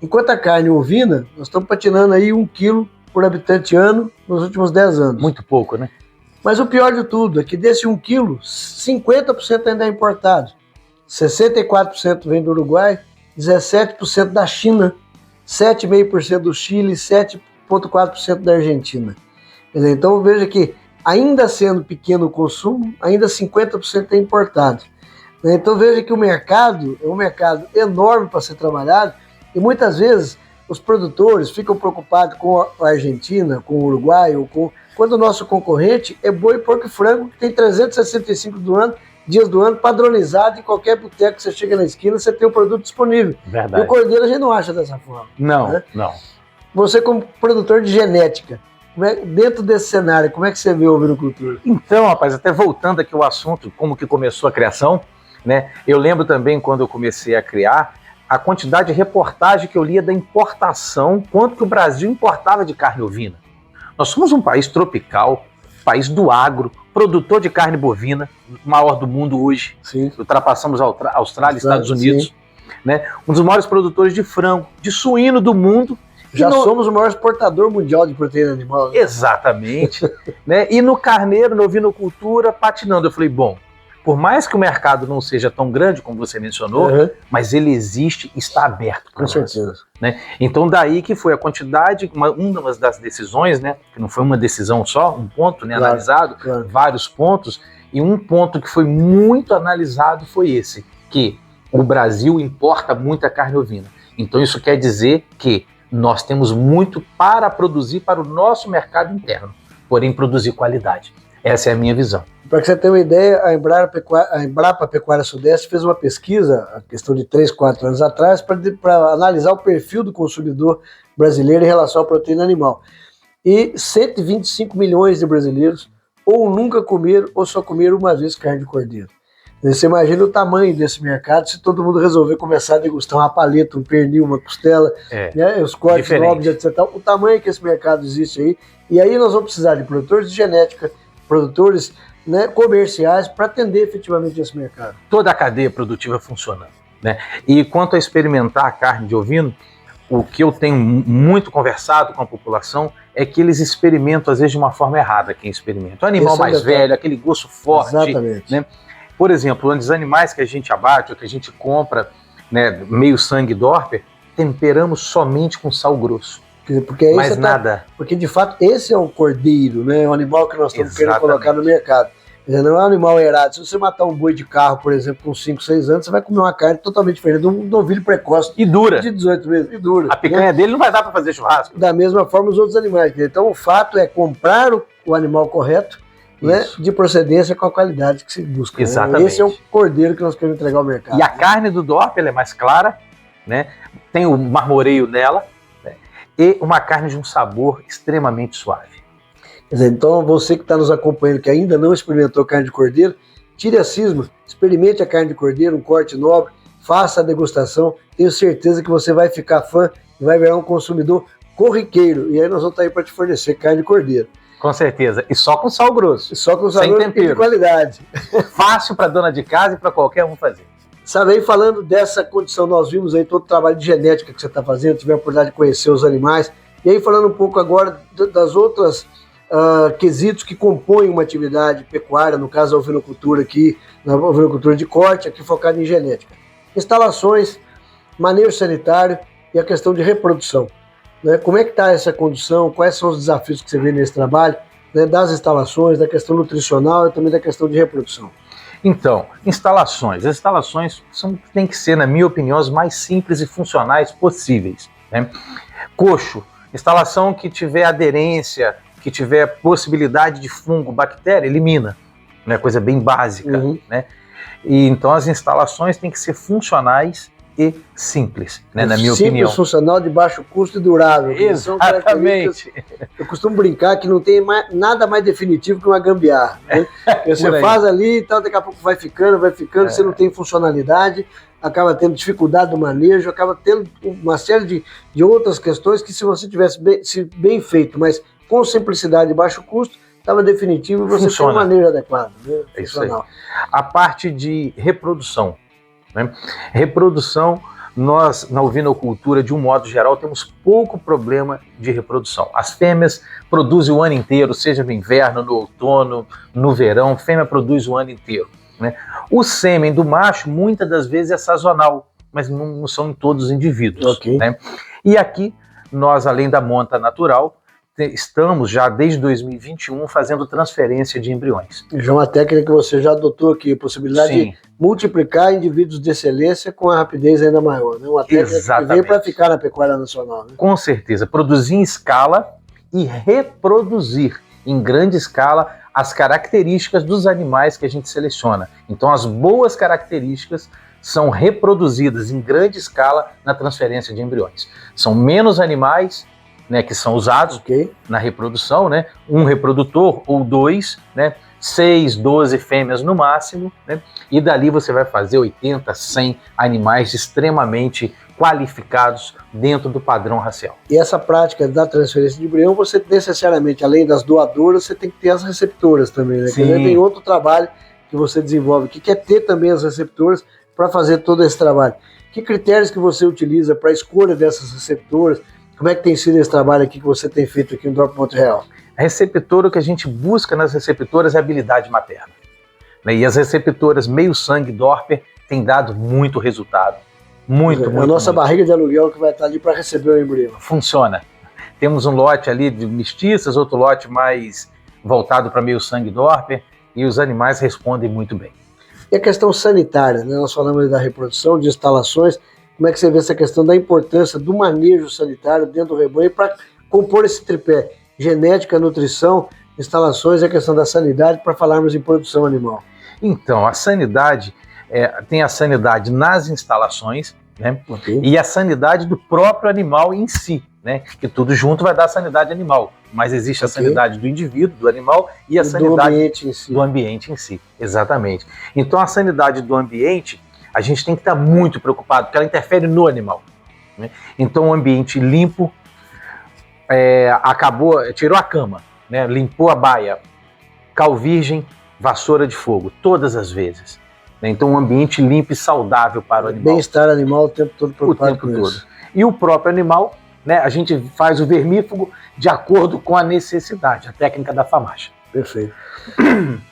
Enquanto a carne ovina, nós estamos patinando aí 1 quilo por habitante ano nos últimos 10 anos. Muito pouco, né? Mas o pior de tudo é que desse 1 quilo, 50% ainda é importado. 64% vem do Uruguai, 17% da China, 7,5% do Chile, 7,4% da Argentina. Então veja que, ainda sendo pequeno o consumo, ainda 50% é importado. Então veja que o mercado é um mercado enorme para ser trabalhado e muitas vezes os produtores ficam preocupados com a Argentina, com o Uruguai, ou quando o nosso concorrente é boi, porco e frango, que tem 365 dias do ano padronizado, em qualquer boteco que você chega na esquina, você tem o produto disponível. Verdade. E o cordeiro a gente não acha dessa forma. Não, né? não. Você como produtor de genética, dentro desse cenário, como é que você vê a ovinocultura? Então, rapaz, até voltando aqui ao assunto, como que começou a criação, né? Eu lembro também quando eu comecei a criar, a quantidade de reportagem que eu lia da importação, quanto que o Brasil importava de carne ovina. Nós somos um país tropical, país do agro, produtor de carne bovina, maior do mundo hoje. Sim. Ultrapassamos a Austrália e Estados Unidos. Né? Um dos maiores produtores de frango, de suíno do mundo. Já somos o maior exportador mundial de proteína animal. Né? Exatamente. Né? E no carneiro, na ovinocultura, patinando. Eu falei, bom, por mais que o mercado não seja tão grande como você mencionou, mas ele existe e está aberto. Com certeza. Né? Então daí que foi a quantidade, uma das decisões, né, que não foi uma decisão só, um ponto, né, analisado, vários pontos, e um ponto que foi muito analisado foi esse, que o Brasil importa muita carne ovina. Então isso quer dizer que nós temos muito para produzir para o nosso mercado interno, porém produzir qualidade. Essa é a minha visão. Para que você tenha uma ideia, a Embrapa Pecuária Sudeste fez uma pesquisa, a questão de 3, 4 anos atrás, para analisar o perfil do consumidor brasileiro em relação à proteína animal. E 125 milhões de brasileiros ou nunca comeram ou só comeram uma vez carne de cordeiro. Você imagina o tamanho desse mercado se todo mundo resolver começar a degustar uma paleta, um pernil, uma costela, né, os cortes nobres, etc. O tamanho que esse mercado existe aí. E aí nós vamos precisar de produtores de genética, produtores, né, comerciais para atender efetivamente esse mercado. Toda a cadeia produtiva funcionando. Né? E quanto a experimentar a carne de ovino, o que eu tenho muito conversado com a população é que eles experimentam, às vezes, de uma forma errada quem experimenta. O animal mais velho, aquele gosto forte. Exatamente. Né? Por exemplo, os animais que a gente abate ou que a gente compra, né, meio sangue Dorper, temperamos somente com sal grosso. Porque aí mais nada. Porque de fato esse é o cordeiro, né? É o animal que nós estamos querendo colocar no mercado. Não é um animal errado. Se você matar um boi de carro, por exemplo, com 5, 6 anos, você vai comer uma carne totalmente diferente de um novilho precoce. E dura. De 18 meses. E dura. A picanha dele não vai dar para fazer churrasco. Da mesma forma os outros animais. Então o fato é comprar o animal correto, né, de procedência com a qualidade que se busca. Exatamente. Né? Esse é o cordeiro que nós queremos entregar ao mercado. E a carne do Dorper, ela é mais clara, né? Tem o marmoreio nela, né? E uma carne de um sabor extremamente suave. Quer dizer, então você que está nos acompanhando, que ainda não experimentou carne de cordeiro, tire a cisma, experimente a carne de cordeiro, um corte nobre, faça a degustação, tenho certeza que você vai ficar fã e vai virar um consumidor corriqueiro. E aí nós vamos estar aí para te fornecer carne de cordeiro. Com certeza. E só com sal grosso. E só com sal grosso de qualidade. Fácil para dona de casa e para qualquer um fazer. Sabe, aí falando dessa condição, nós vimos aí todo o trabalho de genética que você está fazendo, tive a oportunidade de conhecer os animais. E aí falando um pouco agora das outras quesitos que compõem uma atividade pecuária, no caso a ovinocultura aqui, na ovinocultura de corte, aqui focada em genética. Instalações, manejo sanitário e a questão de reprodução. Né? Como é que está essa condição, quais são os desafios que você vê nesse trabalho, né? Das instalações, da questão nutricional e também da questão de reprodução? Então, instalações. As instalações têm que ser, na minha opinião, as mais simples e funcionais possíveis. Né? Coxo, instalação que tiver aderência, que tiver possibilidade de fungo, bactéria, elimina. Né? Coisa bem básica. Né? E, então as instalações têm que ser funcionais e simples, né, na minha opinião. Simples, funcional, de baixo custo e durável. Exatamente. Eu costumo brincar que não tem nada mais definitivo que uma gambiarra. Né? Você faz ali e tal, daqui a pouco vai ficando, você não tem funcionalidade, acaba tendo dificuldade do manejo, acaba tendo uma série de outras questões que se você tivesse bem feito, mas com simplicidade e baixo custo, estava definitivo e você tem um manejo adequado. Né? É isso aí. A parte de reprodução. Né? Reprodução, nós, na ovinocultura, de um modo geral, temos pouco problema de reprodução. As fêmeas produzem o ano inteiro, seja no inverno, no outono, no verão, a fêmea produz o ano inteiro, né? O sêmen do macho, muitas das vezes, é sazonal, mas não são em todos os indivíduos. Okay. Né? E aqui, nós, além da monta natural, estamos já desde 2021 fazendo transferência de embriões. Já uma técnica que você já adotou aqui, a possibilidade Sim. de multiplicar indivíduos de excelência com a rapidez ainda maior, né? Uma técnica Exatamente. que veio para ficar na pecuária nacional. Né? Com certeza, produzir em escala e reproduzir em grande escala as características dos animais que a gente seleciona. Então, as boas características são reproduzidas em grande escala na transferência de embriões. São menos animais, né, que são usados na reprodução, né, um reprodutor ou dois, né, 6, 12 fêmeas no máximo, né, e dali você vai fazer 80, 100 animais extremamente qualificados dentro do padrão racial. E essa prática da transferência de embrião, você necessariamente, além das doadoras, você tem que ter as receptoras também, né? Sim. Tem outro trabalho que você desenvolve, que quer ter também as receptoras para fazer todo esse trabalho. Que critérios que você utiliza para a escolha dessas receptoras? Como é que tem sido esse trabalho aqui que você tem feito aqui no Drop Montreal? A receptora, o que a gente busca nas receptoras é habilidade materna. Né? E as receptoras meio-sangue Dorper têm dado muito resultado. Muito. A nossa barriga de aluguel que vai estar ali para receber o embrião. Funciona. Temos um lote ali de mestiças, outro lote mais voltado para meio-sangue Dorper, e os animais respondem muito bem. E a questão sanitária, né? Nós falamos da reprodução, de instalações. Como é que você vê essa questão da importância do manejo sanitário dentro do rebanho para compor esse tripé? Genética, nutrição, instalações e a questão da sanidade para falarmos em produção animal. Então, a sanidade, tem a sanidade nas instalações, né? E a sanidade do próprio animal em si, né? Que tudo junto vai dar a sanidade animal, mas existe a sanidade do indivíduo, do animal, e a sanidade do ambiente em si. Exatamente. Então, a sanidade do ambiente, a gente tem que estar muito preocupado, porque ela interfere no animal. Né? Então, um ambiente limpo, tirou a cama, né? Limpou a baia, cal virgem, vassoura de fogo, todas as vezes. Né? Então, um ambiente limpo e saudável para o animal. Bem-estar animal o tempo todo preocupado com isso. E o próprio animal, né? A gente faz o vermífugo de acordo com a necessidade, a técnica da FAMACHA. Perfeito.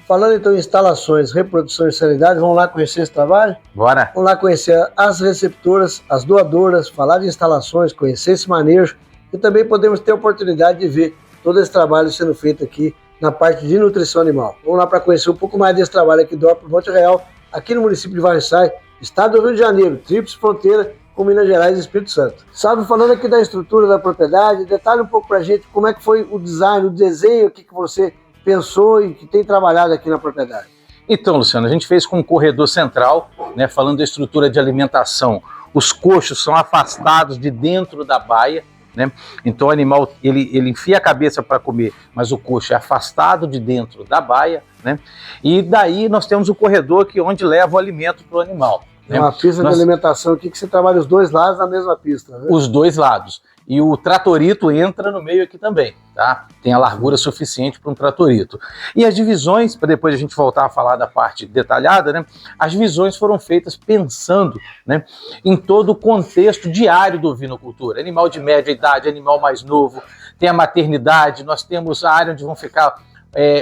Falando então em instalações, reprodução e sanidade, vamos lá conhecer esse trabalho? Bora! Vamos lá conhecer as receptoras, as doadoras, falar de instalações, conhecer esse manejo e também podemos ter a oportunidade de ver todo esse trabalho sendo feito aqui na parte de nutrição animal. Vamos lá para conhecer um pouco mais desse trabalho aqui do Drop Montreal, aqui no município de Varriçai, estado do Rio de Janeiro, tríplice fronteira com Minas Gerais e Espírito Santo. Sabe, falando aqui da estrutura da propriedade, detalhe um pouco para a gente como é que foi o design, o desenho aqui que você pensou e que tem trabalhado aqui na propriedade. Então, Luciano, a gente fez com um corredor central, né, falando da estrutura de alimentação. Os coxos são afastados de dentro da baia, né? Então o animal ele enfia a cabeça para comer, mas o coxo é afastado de dentro da baia, né? E daí nós temos o corredor onde leva o alimento para o animal. É uma pista de alimentação aqui que você trabalha os dois lados na mesma pista. Né? Os dois lados. E o tratorito entra no meio aqui também, tá? Tem a largura suficiente para um tratorito. E as divisões, para depois a gente voltar a falar da parte detalhada, né? As divisões foram feitas pensando, né, em todo o contexto diário do ovinocultura. Animal de média idade, animal mais novo, tem a maternidade, nós temos a área onde vão ficar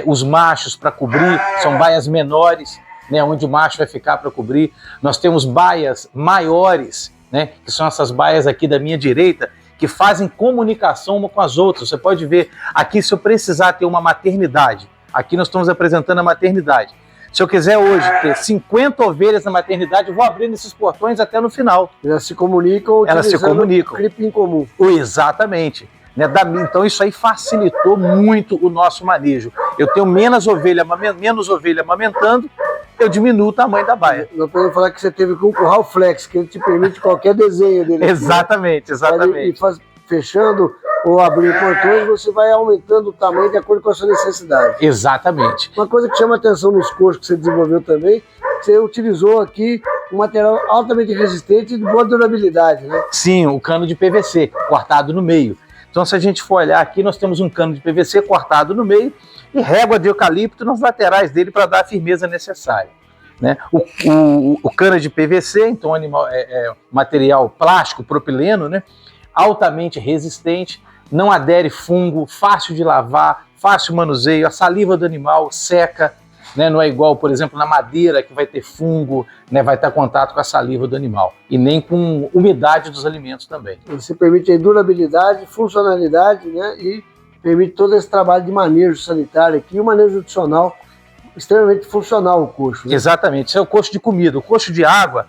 os machos para cobrir, são baias menores, né, onde o macho vai ficar para cobrir. Nós temos baias maiores, né, que são essas baias aqui da minha direita, que fazem comunicação uma com as outras. Você pode ver aqui, se eu precisar ter uma maternidade, aqui nós estamos apresentando a maternidade. Se eu quiser hoje ter 50 ovelhas na maternidade, eu vou abrindo esses portões até no final. Elas se comunicam utilizando o clipe em comum. Exatamente. Né? Então isso aí facilitou muito o nosso manejo. Eu tenho menos ovelha amamentando, eu diminuo o tamanho da baia. Nós podemos falar que você teve com um curral flex, que ele te permite qualquer desenho dele. Exatamente, exatamente. E fechando ou abrindo portões, você vai aumentando o tamanho de acordo com a sua necessidade. Exatamente. Uma coisa que chama atenção nos coxos que você desenvolveu também, você utilizou aqui um material altamente resistente e de boa durabilidade, né? Sim, o cano de PVC, cortado no meio. Então, se a gente for olhar aqui, nós temos um cano de PVC cortado no meio e régua de eucalipto nas laterais dele para dar a firmeza necessária. né? O cana de PVC, então animal, é material plástico, propileno, né? Altamente resistente, não adere fungo, fácil de lavar, fácil de manuseio, a saliva do animal seca, né? Não é igual, por exemplo, na madeira que vai ter fungo, né? Vai ter contato com a saliva do animal, e nem com umidade dos alimentos também. Você permite aí durabilidade, funcionalidade, né? E permite todo esse trabalho de manejo sanitário aqui, e o manejo nutricional extremamente funcional o coxo. Né? Exatamente, isso é o coxo de comida. O coxo de água,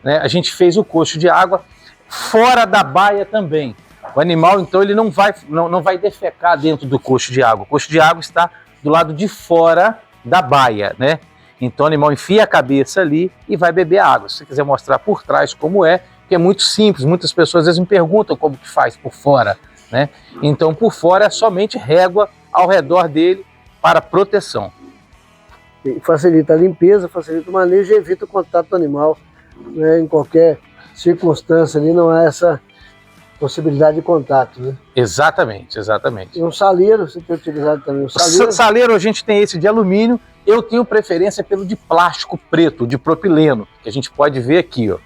né, a gente fez o coxo de água fora da baia também. O animal, então, ele não vai defecar dentro do coxo de água. O coxo de água está do lado de fora da baia, né? Então o animal enfia a cabeça ali e vai beber a água. Se você quiser mostrar por trás como é, que é muito simples, muitas pessoas às vezes me perguntam como que faz por fora, né? Então por fora é somente régua ao redor dele para proteção. Facilita a limpeza, facilita o manejo e evita o contato do animal, né, em qualquer circunstância ali, não há essa possibilidade de contato, né? Exatamente, exatamente. E um saleiro, você tem utilizado também o saleiro? Saleiro a gente tem esse de alumínio, eu tenho preferência pelo de plástico preto, de propileno, que a gente pode ver aqui, ó.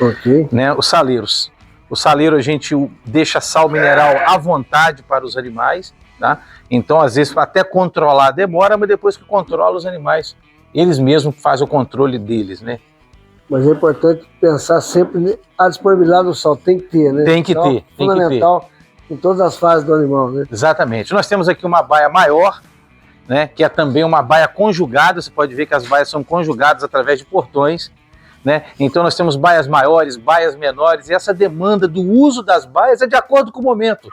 Ok. Né, os saleiros. O saleiro a gente deixa sal mineral à vontade para os animais, tá? Então, às vezes, até controlar demora, mas depois que controla os animais, eles mesmos fazem o controle deles, né? Mas é importante pensar sempre a disponibilidade do sal, tem que ter, né? Tem que então, ter, tem fundamental que ter. Em todas as fases do animal, né? Exatamente. Nós temos aqui uma baia maior, né? Que é também uma baia conjugada, você pode ver que as baias são conjugadas através de portões, né? Então nós temos baias maiores, baias menores, e essa demanda do uso das baias é de acordo com o momento.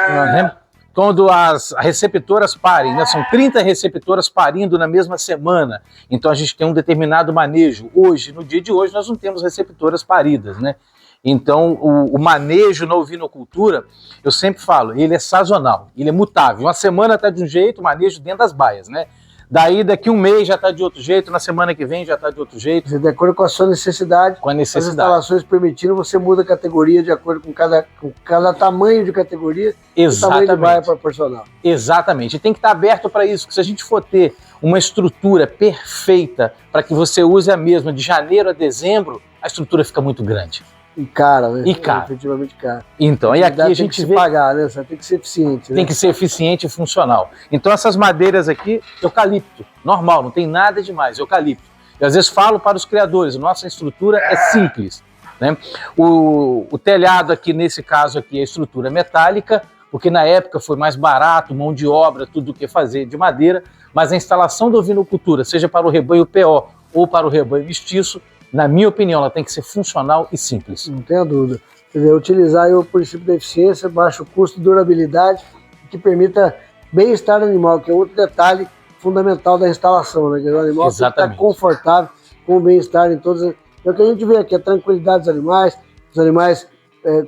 Né? Quando as receptoras parem, né? São 30 receptoras parindo na mesma semana, então a gente tem um determinado manejo. Hoje, no dia de hoje, nós não temos receptoras paridas, né? Então o manejo na ovinocultura, eu sempre falo, ele é sazonal, ele é mutável. Uma semana está de um jeito, o manejo dentro das baias, né? Daí, daqui um mês já está de outro jeito, na semana que vem já está de outro jeito. De acordo com a sua necessidade, com a necessidade. As instalações permitindo, você muda a categoria de acordo com cada tamanho de categoria e tamanho de baia proporcional. Exatamente, e tem que estar aberto para isso, porque se a gente for ter uma estrutura perfeita para que você use a mesma de janeiro a dezembro, a estrutura fica muito grande. E cara, né? E cara. Efetivamente cara. Então, e aqui a gente vê... pagar, né? Você tem que ser eficiente. Né? Tem que ser eficiente e funcional. Então essas madeiras aqui, eucalipto, normal, não tem nada demais, eucalipto. Eu às vezes falo para os criadores, nossa estrutura é simples, né? O telhado aqui, nesse caso aqui, é estrutura metálica, porque na época foi mais barato, mão de obra, tudo o que fazer de madeira, mas a instalação da ovinocultura, seja para o rebanho PO ou para o rebanho mestiço, na minha opinião, ela tem que ser funcional e simples. Não tenha dúvida. Quer dizer, utilizar o princípio da eficiência, baixo custo, durabilidade, que permita bem-estar animal, que é outro detalhe fundamental da instalação, né? Que o animal tem que estar confortável, com o bem-estar em todas as... É o que a gente vê aqui, a tranquilidade dos animais, os animais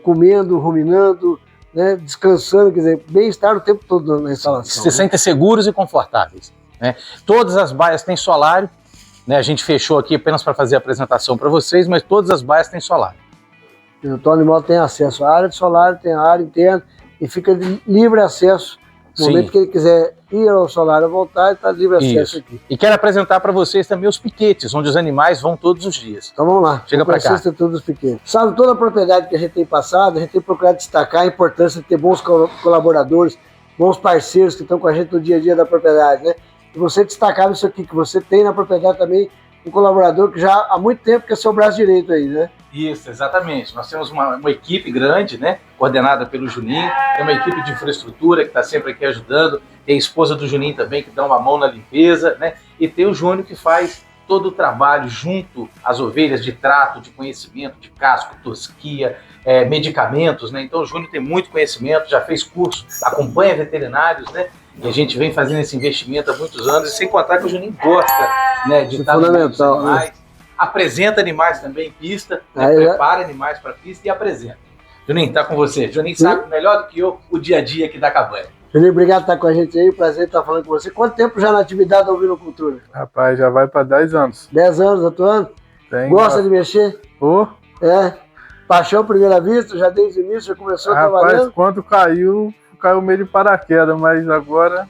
comendo, ruminando, né? Descansando, quer dizer, bem-estar o tempo todo na instalação. Se sentem seguros e confortáveis, né? Todas as baias têm solário, né, a gente fechou aqui apenas para fazer a apresentação para vocês, mas todas as baias têm solar. Então o animal tem acesso à área de solar, tem a área interna e fica de livre acesso. No momento que ele quiser ir ao solar ou voltar, está livre acesso aqui. E quero apresentar para vocês também os piquetes, onde os animais vão todos os dias. Então vamos lá. Chega para cá. Todos os piquetes. Sabe, toda a propriedade que a gente tem passado, a gente tem procurado destacar a importância de ter bons colaboradores, bons parceiros que estão com a gente no dia a dia da propriedade, né? E você destacava isso aqui, que você tem na propriedade também um colaborador que já há muito tempo que é seu braço direito aí, né? Isso, exatamente. Nós temos uma equipe grande, né? Coordenada pelo Juninho, tem uma equipe de infraestrutura que está sempre aqui ajudando, tem a esposa do Juninho também que dá uma mão na limpeza, né? E tem o Júnior que faz todo o trabalho junto às ovelhas de trato, de conhecimento, de casco, tosquia, medicamentos, né? Então o Júnior tem muito conhecimento, já fez curso, acompanha veterinários, né? E a gente vem fazendo esse investimento há muitos anos, e sem contar que o Juninho gosta, né, de estar no meio dos animais, apresenta animais também em pista, né, prepara animais para pista e apresenta. Juninho, está com você. Juninho sabe melhor do que eu o dia a dia aqui da cabanha. Juninho, obrigado por estar com a gente aí, prazer estar falando com você. Quanto tempo já na atividade da ovinocultura? Rapaz, já vai para 10 anos. 10 anos atuando? Gosta de mexer? Paixão à primeira vista, já desde o início, já começou trabalhando? Rapaz, quando caiu meio de paraquedas, mas agora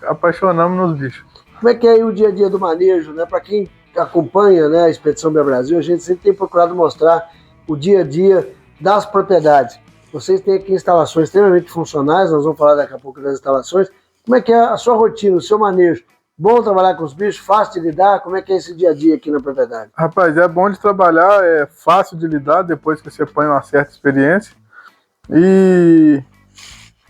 apaixonamos nos bichos. Como é que é aí o dia a dia do manejo, né? Para quem acompanha, né, a Expedição Bia Brasil, a gente sempre tem procurado mostrar o dia a dia das propriedades. Vocês têm aqui instalações extremamente funcionais, nós vamos falar daqui a pouco das instalações. Como é que é a sua rotina, o seu manejo? Bom trabalhar com os bichos, fácil de lidar? Como é que é esse dia a dia aqui na propriedade? Rapaz, é bom de trabalhar, é fácil de lidar depois que você põe uma certa experiência. E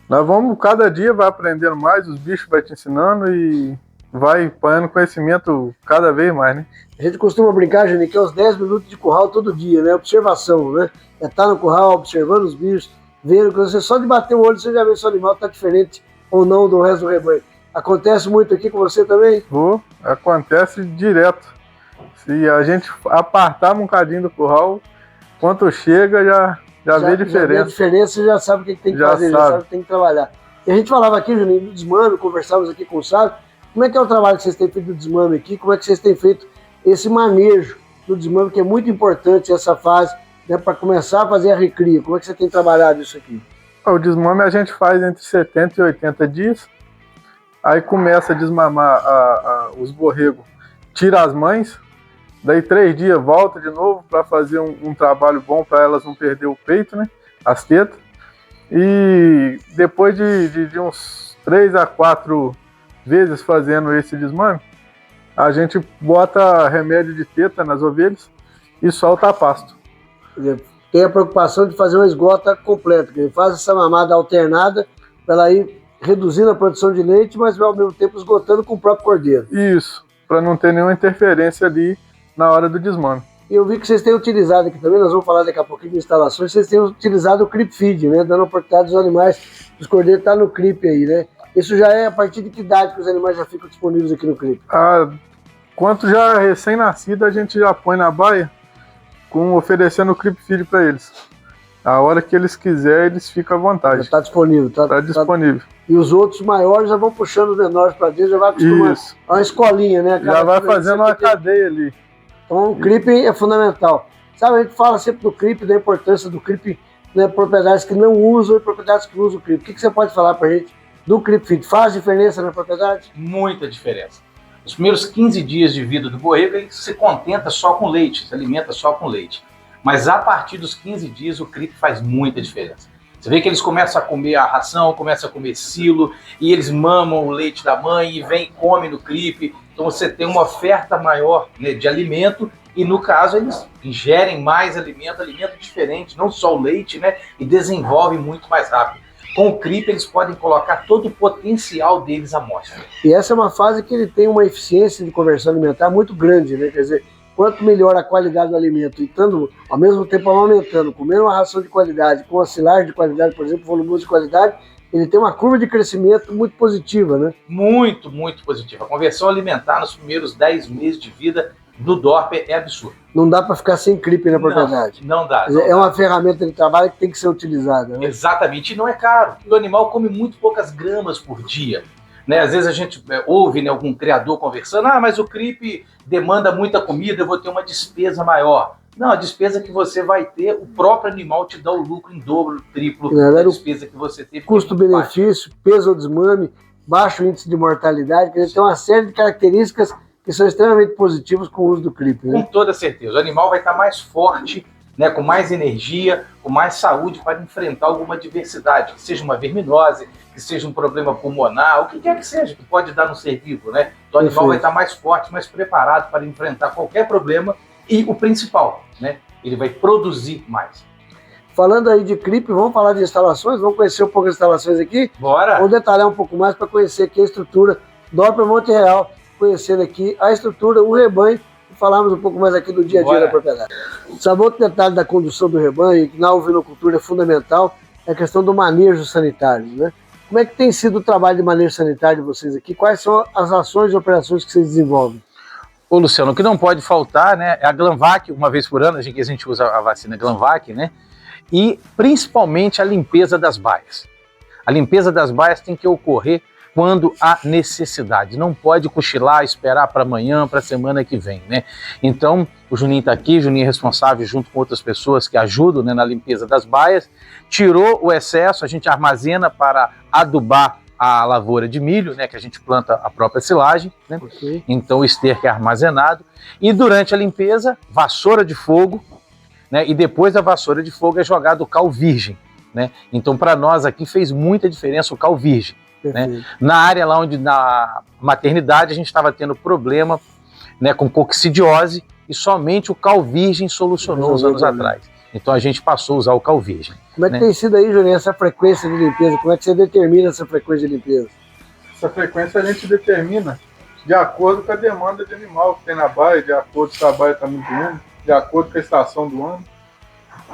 nós vamos, cada dia vai aprendendo mais, os bichos vai te ensinando e vai ganhando conhecimento cada vez mais, né? A gente costuma brincar, Juninho, que é os 10 minutos de curral todo dia, né? Observação, né? É estar no curral, observando os bichos, vendo que você só de bater o olho você já vê se o animal está diferente ou não do resto do rebanho. Acontece muito aqui com você também? Acontece direto. Se a gente apartar um bocadinho do curral, quanto chega já vê diferença. Já vê a diferença, você já sabe o que tem que fazer, já sabe o que tem que trabalhar. E a gente falava aqui, Juninho, do desmame, conversávamos aqui com o Sábio. Como é que é o trabalho que vocês têm feito do desmame aqui? Como é que vocês têm feito esse manejo do desmame, que é muito importante essa fase, né, para começar a fazer a recria? Como é que você tem trabalhado isso aqui? O desmame a gente faz entre 70 e 80 dias. Aí começa a desmamar os borregos, tira as mães, daí 3 dias volta de novo para fazer um trabalho bom para elas não perder o peito, né, as tetas. E depois de uns 3 a 4 vezes fazendo esse desmame, a gente bota remédio de teta nas ovelhas e solta a pasto. Tem a preocupação de fazer uma esgota completa, que ele faz essa mamada alternada para ela ir reduzindo a produção de leite, mas ao mesmo tempo esgotando com o próprio cordeiro. Isso, para não ter nenhuma interferência ali na hora do desmame. E eu vi que vocês têm utilizado aqui também, nós vamos falar daqui a pouquinho de instalações, vocês têm utilizado o creep feed, né? Dando a oportunidade dos animais, dos cordeiros estar no creep aí, né? Isso já é a partir de que idade que os animais já ficam disponíveis aqui no creep? Quanto já recém-nascido, a gente já põe na baia, oferecendo o creep feed para eles. A hora que eles quiserem, eles ficam à vontade. Já está disponível. Tá disponível. E os outros maiores já vão puxando os menores para dentro, já vai acostumando. Isso. É uma escolinha, né? Já vai fazendo uma cadeia ali. Então o creep é fundamental. Sabe, a gente fala sempre do creep, da importância do creep, né? Propriedades que não usam e propriedades que usam o creep. O que você pode falar para a gente do creep feed? Faz diferença na propriedade? Muita diferença. Os primeiros 15 dias de vida do borrego, ele se contenta só com leite, se alimenta só com leite. Mas a partir dos 15 dias, o creep faz muita diferença. Você vê que eles começam a comer a ração, começam a comer silo, e eles mamam o leite da mãe e vem e come no creep. Então você tem uma oferta maior, né, de alimento, e no caso eles ingerem mais alimento diferente, não só o leite, né, e desenvolvem muito mais rápido. Com o creep eles podem colocar todo o potencial deles à mostra. E essa é uma fase que ele tem uma eficiência de conversão alimentar muito grande, né? Quer dizer, quanto melhor a qualidade do alimento, e estando ao mesmo tempo aumentando, comendo uma ração de qualidade, com a silagem de qualidade, por exemplo, volumoso de qualidade, ele tem uma curva de crescimento muito positiva, né? Muito, muito positiva. A conversão alimentar nos primeiros 10 meses de vida do Dorper é absurdo. Não dá para ficar sem creep na propriedade. Não dá. É uma ferramenta de trabalho que tem que ser utilizada, né? Exatamente, e não é caro. O animal come muito poucas gramas por dia. Né? Às vezes a gente ouve, né, algum criador conversando, mas o creep demanda muita comida, eu vou ter uma despesa maior. Não, a despesa que você vai ter, o próprio animal te dá o lucro em dobro, triplo da despesa que você teve. Custo-benefício, peso ao desmame, baixo índice de mortalidade, quer dizer, tem uma série de características que são extremamente positivas com o uso do creep. Né? Com toda certeza, o animal vai estar mais forte, né, com mais energia, com mais saúde para enfrentar alguma adversidade, que seja uma verminose, que seja um problema pulmonar, o que quer que seja, que pode dar no ser vivo, né? Então o animal vai estar mais forte, mais preparado para enfrentar qualquer problema e o principal, né? Ele vai produzir mais. Falando aí de creep, vamos falar de instalações, vamos conhecer um pouco as instalações aqui? Bora! Vamos detalhar um pouco mais para conhecer aqui a estrutura Dorper Monte Real, conhecendo aqui a estrutura, o rebanho, e falarmos um pouco mais aqui do dia a dia da propriedade. Sabe, outro detalhe da condução do rebanho, que na ovinocultura é fundamental, é a questão do manejo sanitário, né? Como é que tem sido o trabalho de manejo sanitário de vocês aqui? Quais são as ações e operações que vocês desenvolvem? Ô Luciano, o que não pode faltar, né, é a Glanvac, uma vez por ano, a gente usa a vacina Glanvac, né? E principalmente a limpeza das baias. A limpeza das baias tem que ocorrer quando há necessidade. Não pode cochilar, esperar para amanhã, para a semana que vem, né? Então, o Juninho está aqui, o Juninho é responsável junto com outras pessoas que ajudam, né, na limpeza das baias. Tirou o excesso, a gente armazena para adubar a lavoura de milho, né, que a gente planta a própria silagem, né? Ok. Então o esterco é armazenado, e durante a limpeza, vassoura de fogo, né, e depois da vassoura de fogo é jogado o cal virgem, né? Então para nós aqui fez muita diferença o cal virgem, né? Na área lá onde na maternidade a gente estava tendo problema, né, com coccidiose, e somente o cal virgem solucionou uns anos atrás. Então a gente passou a usar o cal virgem. Como é que tem sido aí, Juninho, essa frequência de limpeza? Como é que você determina essa frequência de limpeza? Essa frequência a gente determina de acordo com a demanda de animal que tem na baia, de acordo se a baia está muito úmida, de acordo com a estação do ano.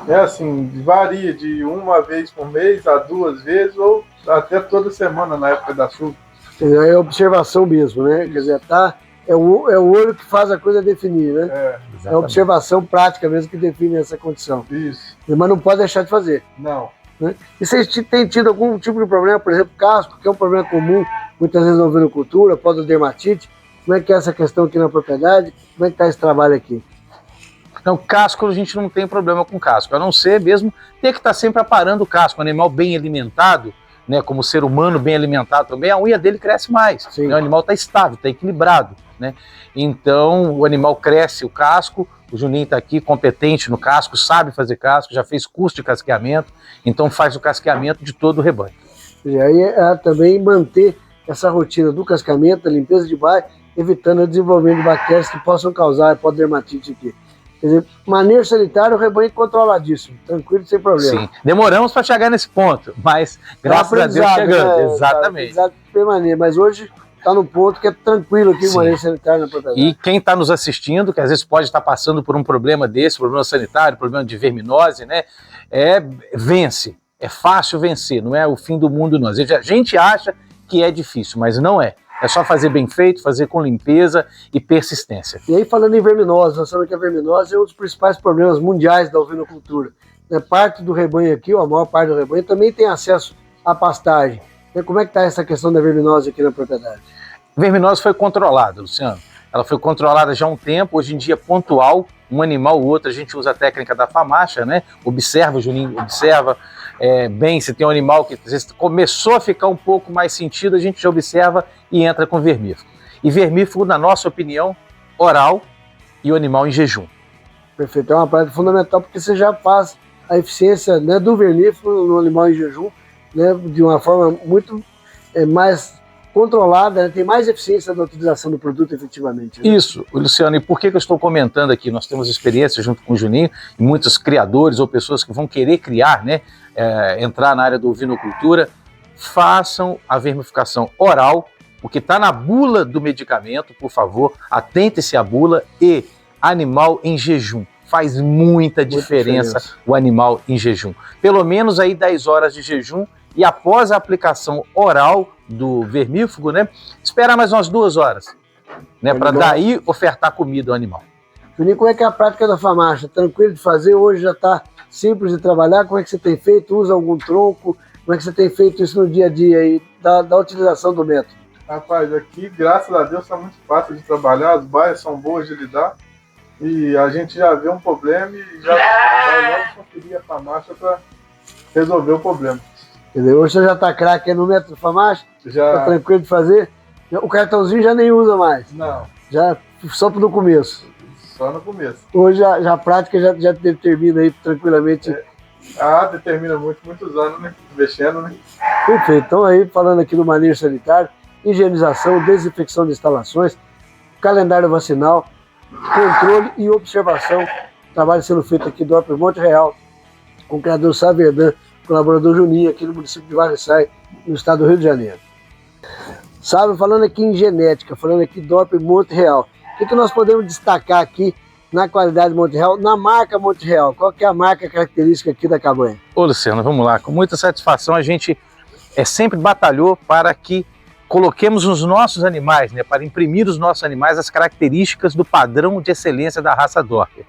É assim, varia de uma vez por mês a 2 vezes ou até toda semana na época da chuva. É observação mesmo, né? Quer dizer, é o olho que faz a coisa definir, né? É a observação prática mesmo que define essa condição. Isso. Mas não pode deixar de fazer. Não. Né? E vocês têm tido algum tipo de problema, por exemplo, casco, que é um problema comum, muitas vezes na ovinocultura, pododermatite. Como é que é essa questão aqui na propriedade? Como é que está esse trabalho aqui? Então, casco, a gente não tem problema com casco, a não ser mesmo ter que estar sempre aparando o casco. Um animal bem alimentado, né, como ser humano bem alimentado também, a unha dele cresce mais. Né? O animal está estável, está equilibrado. Né? Então, o animal cresce o casco, o Juninho está aqui competente no casco, sabe fazer casco, já fez curso de casqueamento, então faz o casqueamento de todo o rebanho. E aí é também manter essa rotina do cascamento, da limpeza de baia, evitando o desenvolvimento de bactérias que possam causar pododermatite aqui. Quer dizer, manejo sanitário, o rebanho controladíssimo, tranquilo, sem problema. Sim, demoramos para chegar nesse ponto, mas graças a Deus chegando. Né? Exatamente. Permanecer, mas hoje está no ponto que é tranquilo aqui o manejo sanitário na propriedade. E quem está nos assistindo, que às vezes pode estar passando por um problema desse, problema sanitário, problema de verminose, né? Vence. É fácil vencer, não é o fim do mundo, não. Às vezes a gente acha que é difícil, mas não é. É só fazer bem feito, fazer com limpeza e persistência. E aí, falando em verminose, nós sabemos que a verminose é um dos principais problemas mundiais da ovinocultura. Parte do rebanho aqui, ou a maior parte do rebanho, também tem acesso à pastagem. Como é que está essa questão da verminose aqui na propriedade? A verminose foi controlada, Luciano. Ela foi controlada já há um tempo, hoje em dia pontual, um animal ou outro, a gente usa a técnica da FAMACHA, né? Observa, Juninho, observa bem se tem um animal que às vezes começou a ficar um pouco mais sentido, a gente já observa e entra com vermífugo. E vermífugo, na nossa opinião, oral e o animal em jejum. Perfeito, é uma prática fundamental porque você já faz a eficiência, né, do vermífugo no animal em jejum, né, de uma forma muito mais controlada, né, tem mais eficiência na utilização do produto efetivamente. Né? Isso, Luciano, e por que eu estou comentando aqui? Nós temos experiência junto com o Juninho e muitos criadores ou pessoas que vão querer criar, né, entrar na área da ovinocultura, façam a vermificação oral, o que está na bula do medicamento, por favor, atente-se à bula, e animal em jejum. Faz muita diferença o animal em jejum. Pelo menos aí 10 horas de jejum, e após a aplicação oral do vermífugo, né, esperar mais umas 2 horas, né, para daí ofertar comida ao animal. Juninho, como é que é a prática da FAMACHA? Tranquilo de fazer? Hoje já está simples de trabalhar? Como é que você tem feito? Usa algum tronco? Como é que você tem feito isso no dia a dia aí, da utilização do método? Rapaz, aqui, graças a Deus, está muito fácil de trabalhar, as baias são boas de lidar, e a gente já vê um problema e já vai logo conferir a FAMACHA para resolver o problema. Entendeu? Hoje você já está craque no método FAMACHA? Já. Está tranquilo de fazer? O cartãozinho já nem usa mais? Não. Já só no começo? Só no começo. Hoje já a prática já determina aí tranquilamente. Determina muitos anos, né? Mexendo, né? Perfeito. Então aí, falando aqui do manejo sanitário, higienização, desinfecção de instalações, calendário vacinal, controle e observação. Trabalho sendo feito aqui do Upper Monte Real, com o criador Saverdan, colaborador Juninho, aqui no município de Varriçai, no estado do Rio de Janeiro. Sabe, falando aqui em genética, falando aqui do Upper Monte Real, o que nós podemos destacar aqui na qualidade Monte Real, na marca Monte Real? Qual que é a marca característica aqui da cabanha? Ô Luciano, vamos lá. Com muita satisfação a gente sempre batalhou para que coloquemos os nossos animais, né, para imprimir os nossos animais as características do padrão de excelência da raça Dorper.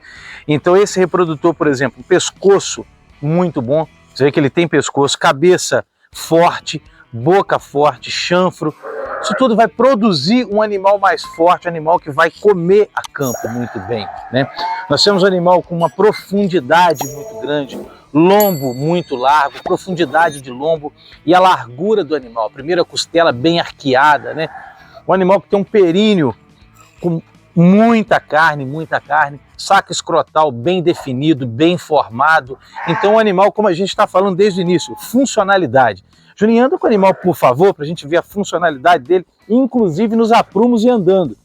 Então esse reprodutor, por exemplo, pescoço muito bom, você vê que ele tem pescoço, cabeça forte, boca forte, chanfro, isso tudo vai produzir um animal mais forte, um animal que vai comer a campo muito bem, né? Nós temos um animal com uma profundidade muito grande, lombo muito largo, profundidade de lombo e a largura do animal. A primeira costela bem arqueada, né? Um animal que tem um períneo com muita carne, saco escrotal bem definido, bem formado. Então, um animal, como a gente está falando desde o início, funcionalidade. Juninho, anda com o animal, por favor, para a gente ver a funcionalidade dele, inclusive nos aprumos e andando.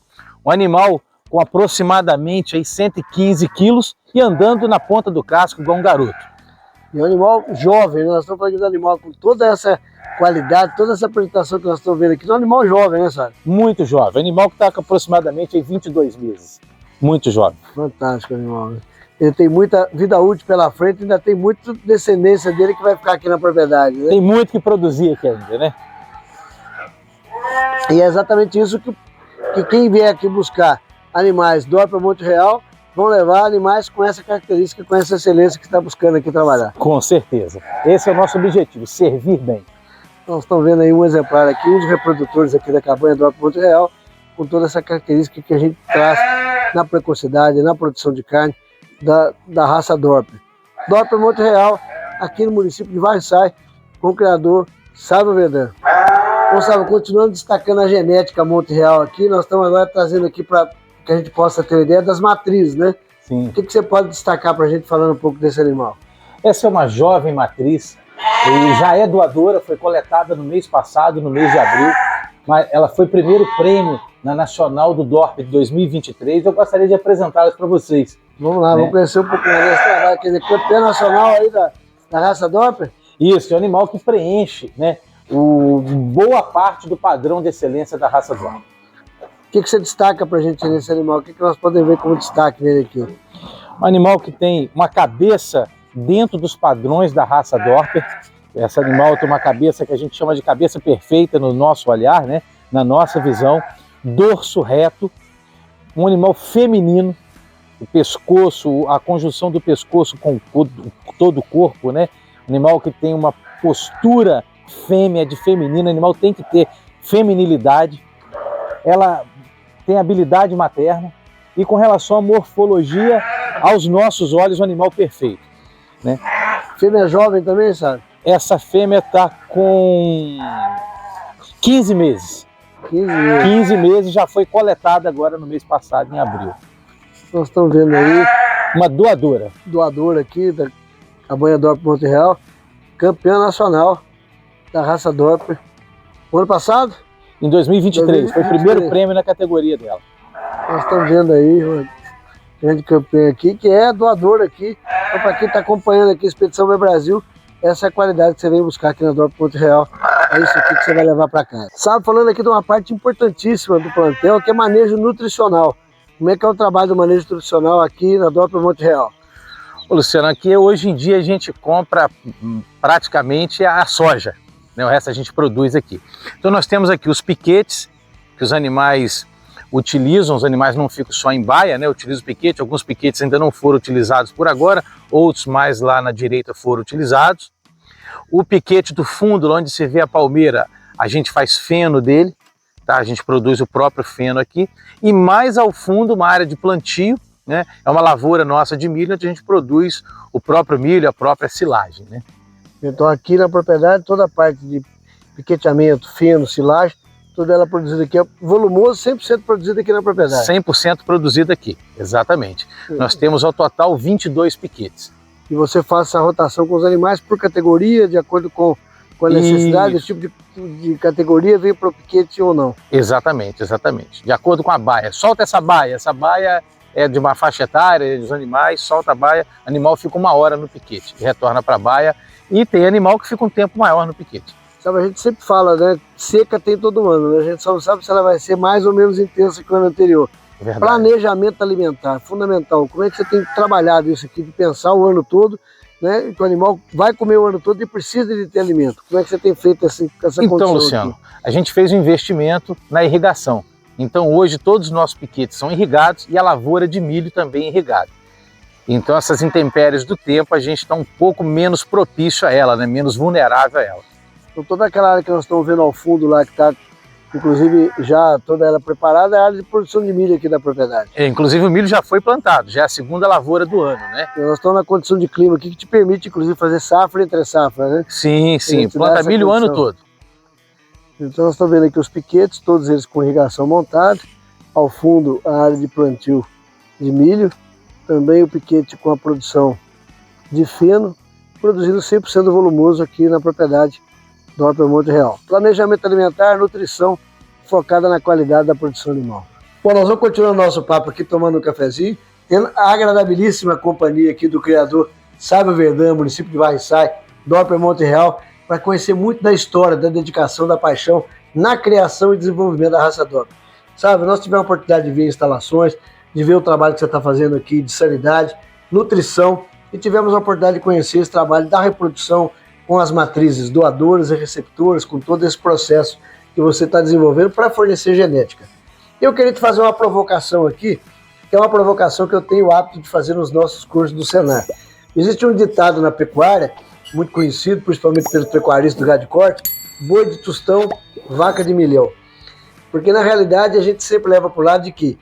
Um animal com aproximadamente aí 115 quilos e andando na ponta do casco igual um garoto. E um animal jovem, né? Nós estamos falando de um animal com toda essa qualidade, toda essa apresentação que nós estamos vendo aqui, é um animal jovem, né, Sara? Muito jovem, animal que está com aproximadamente aí 22 meses. Muito jovem. Fantástico animal, né? Ele tem muita vida útil pela frente, ainda tem muita descendência dele que vai ficar aqui na propriedade, né? Tem muito que produzir aqui ainda, né? E é exatamente isso que quem vier aqui buscar animais do Dorper Monte Real vão levar animais com essa característica, com essa excelência que está buscando aqui trabalhar. Com certeza. Esse é o nosso objetivo, servir bem. Nós estamos vendo aí um exemplar aqui, um dos reprodutores aqui da cabanha do Dorper Monte Real, com toda essa característica que a gente traz na precocidade, na produção de carne da raça Dorper. Dorper Monte Real, aqui no município de Varriçai, com o criador Sávio Verdão. Bom, Sávio, continuando destacando a genética Monte Real aqui, nós estamos agora trazendo aqui para que a gente possa ter uma ideia das matrizes, né? Sim. O que você pode destacar para a gente falando um pouco desse animal? Essa é uma jovem matriz, e já é doadora, foi coletada no mês passado, no mês de abril, mas ela foi primeiro prêmio na Nacional do Dorper de 2023, eu gostaria de apresentá-las para vocês. Vamos lá, né? Vamos conhecer um pouquinho desse trabalho, quer dizer, campeão nacional aí da raça Dorper? Isso, é um animal que preenche, né, boa parte do padrão de excelência da raça Dorper. O que você destaca para a gente nesse animal? O que nós podemos ver como destaque nele aqui? Um animal que tem uma cabeça dentro dos padrões da raça Dorper. Esse animal tem uma cabeça que a gente chama de cabeça perfeita no nosso olhar, né? Na nossa visão. Dorso reto. Um animal feminino. O pescoço, a conjunção do pescoço com todo o corpo, né? Um animal que tem uma postura fêmea de feminino. O animal tem que ter feminilidade. Ela tem habilidade materna e com relação à morfologia, aos nossos olhos, um animal perfeito, né? Fêmea jovem também, sabe? Essa fêmea está com 15 meses. 15 meses, já foi coletada agora no mês passado, em abril. Nós estamos vendo aí uma doadora. Doadora aqui da cabanha Dorper Monte Real, campeã nacional da raça Dorper. O ano passado? Em 2023, foi o primeiro prêmio na categoria dela. Nós estamos vendo aí uma grande campeã aqui, que é doadora aqui. Então, para quem está acompanhando aqui a Expedição Bem Brasil, essa é a qualidade que você vem buscar aqui na Dorper Monte Real. É isso aqui que você vai levar para casa. Sabe, falando aqui de uma parte importantíssima do plantel, que é manejo nutricional. Como é que é o trabalho do manejo nutricional aqui na Dorper Monte Real? Ô, Luciano, aqui hoje em dia a gente compra praticamente a soja. O resto a gente produz aqui. Então nós temos aqui os piquetes que os animais utilizam, os animais não ficam só em baia, né? Utilizam piquete, alguns piquetes ainda não foram utilizados por agora, outros mais lá na direita foram utilizados. O piquete do fundo, onde se vê a palmeira, a gente faz feno dele, tá? A gente produz o próprio feno aqui. E mais ao fundo, uma área de plantio, né? É uma lavoura nossa de milho, onde a gente produz o próprio milho, a própria silagem, né? Então aqui na propriedade, toda a parte de piqueteamento, feno, silagem, toda ela produzida aqui, é volumoso, 100% produzida aqui na propriedade. 100% produzida aqui, exatamente. Nós temos ao total 22 piquetes. E você faz essa rotação com os animais por categoria, de acordo com a necessidade, esse tipo de categoria veio para o piquete ou não? Exatamente, exatamente. De acordo com a baia. Solta essa baia é de uma faixa etária dos animais, solta a baia, o animal fica 1 hora no piquete, retorna para a baia. E tem animal que fica um tempo maior no piquete. Sabe, a gente sempre fala, né? Seca tem todo ano, né? A gente só não sabe se ela vai ser mais ou menos intensa que o ano anterior. Verdade. Planejamento alimentar, fundamental. Como é que você tem trabalhado isso aqui, de pensar o ano todo, né? Que o animal vai comer o ano todo e precisa de ter alimento. Como é que você tem feito essa condição? Então, Luciano, aqui? A gente fez um investimento na irrigação. Então, hoje, todos os nossos piquetes são irrigados e a lavoura de milho também irrigada. Então essas intempéries do tempo a gente está um pouco menos propício a ela, né? Menos vulnerável a ela. Então toda aquela área que nós estamos vendo ao fundo lá, que está Inclusive, já toda ela preparada, é a área de produção de milho aqui da propriedade. Inclusive o milho já foi plantado, já é a segunda lavoura do ano, né? Nós estamos na condição de clima aqui que te permite, inclusive, fazer safra entre safra, né? Sim, planta milho o ano todo. Então nós estamos vendo aqui os piquetes, todos eles com irrigação montada. Ao fundo, a área de plantio de milho. Também o piquete com a produção de feno, produzindo 100% volumoso aqui na propriedade do Dorper Monte Real. Planejamento alimentar, nutrição, focada na qualidade da produção animal. Bom, nós vamos continuar nosso papo aqui, tomando um cafezinho, tendo a agradabilíssima companhia aqui do criador Sábio Verdão, município de Varriçai, Dorper Monte Real, para conhecer muito da história, da dedicação, da paixão na criação e desenvolvimento da raça Dorper. Sabe, nós tivemos a oportunidade de ver instalações, de ver o trabalho que você está fazendo aqui de sanidade, nutrição, e tivemos a oportunidade de conhecer esse trabalho da reprodução com as matrizes doadoras e receptoras, com todo esse processo que você está desenvolvendo para fornecer genética. Eu queria te fazer uma provocação aqui, que é uma provocação que eu tenho o hábito de fazer nos nossos cursos do Senar. Existe um ditado na pecuária, muito conhecido, principalmente pelos pecuaristas do gado de corte: boi de tostão, vaca de milhão. Porque na realidade a gente sempre leva para o lado de que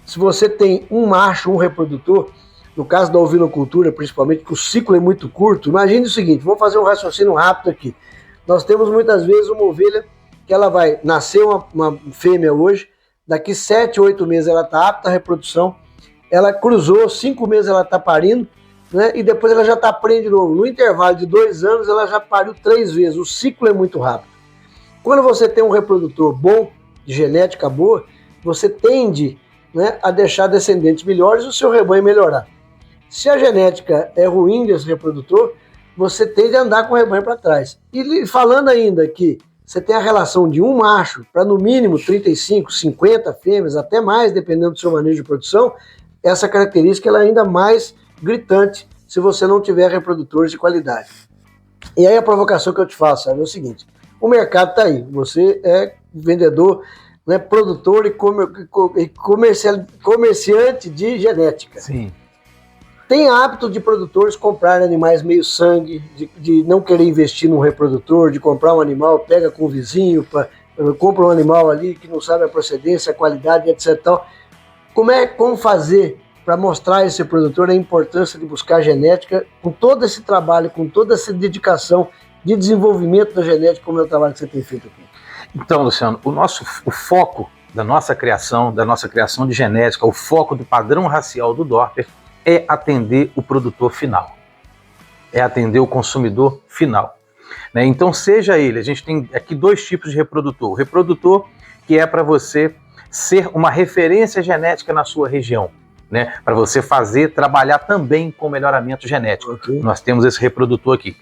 se você tem um macho, um reprodutor, no caso da ovinocultura principalmente, que o ciclo é muito curto, imagine o seguinte, vamos fazer um raciocínio rápido aqui. Nós temos muitas vezes uma ovelha que ela vai nascer uma fêmea hoje, daqui 7, 8 meses ela está apta à reprodução, ela cruzou, 5 meses ela está parindo, né, e depois ela já está parindo de novo. No intervalo de 2 anos ela já pariu 3 vezes, o ciclo é muito rápido. Quando você tem um reprodutor bom, de genética boa, você tende, né, a deixar descendentes melhores e o seu rebanho melhorar. Se a genética é ruim desse reprodutor, você tende a andar com o rebanho para trás. E falando ainda que você tem a relação de um macho para no mínimo 35, 50 fêmeas, até mais, dependendo do seu manejo de produção, essa característica ela é ainda mais gritante se você não tiver reprodutores de qualidade. E aí a provocação que eu te faço, sabe, é o seguinte: o mercado está aí, você é vendedor, né, produtor e comerciante de genética. Sim. Tem hábito de produtores comprarem animais meio sangue, de não querer investir num reprodutor, de comprar um animal, pega com o vizinho, compra um animal ali que não sabe a procedência, a qualidade, etc. Como fazer para mostrar a esse produtor a importância de buscar genética com todo esse trabalho, com toda essa dedicação de desenvolvimento da genética, como é o trabalho que você tem feito aqui? Então, Luciano, o foco da nossa criação de genética, o foco do padrão racial do Dorper é atender o produtor final, é atender o consumidor final. Né? Então, seja ele, a gente tem aqui 2 tipos de reprodutor. O reprodutor que é para você ser uma referência genética na sua região, né? Para você trabalhar também com melhoramento genético. Okay. Nós temos esse reprodutor aqui.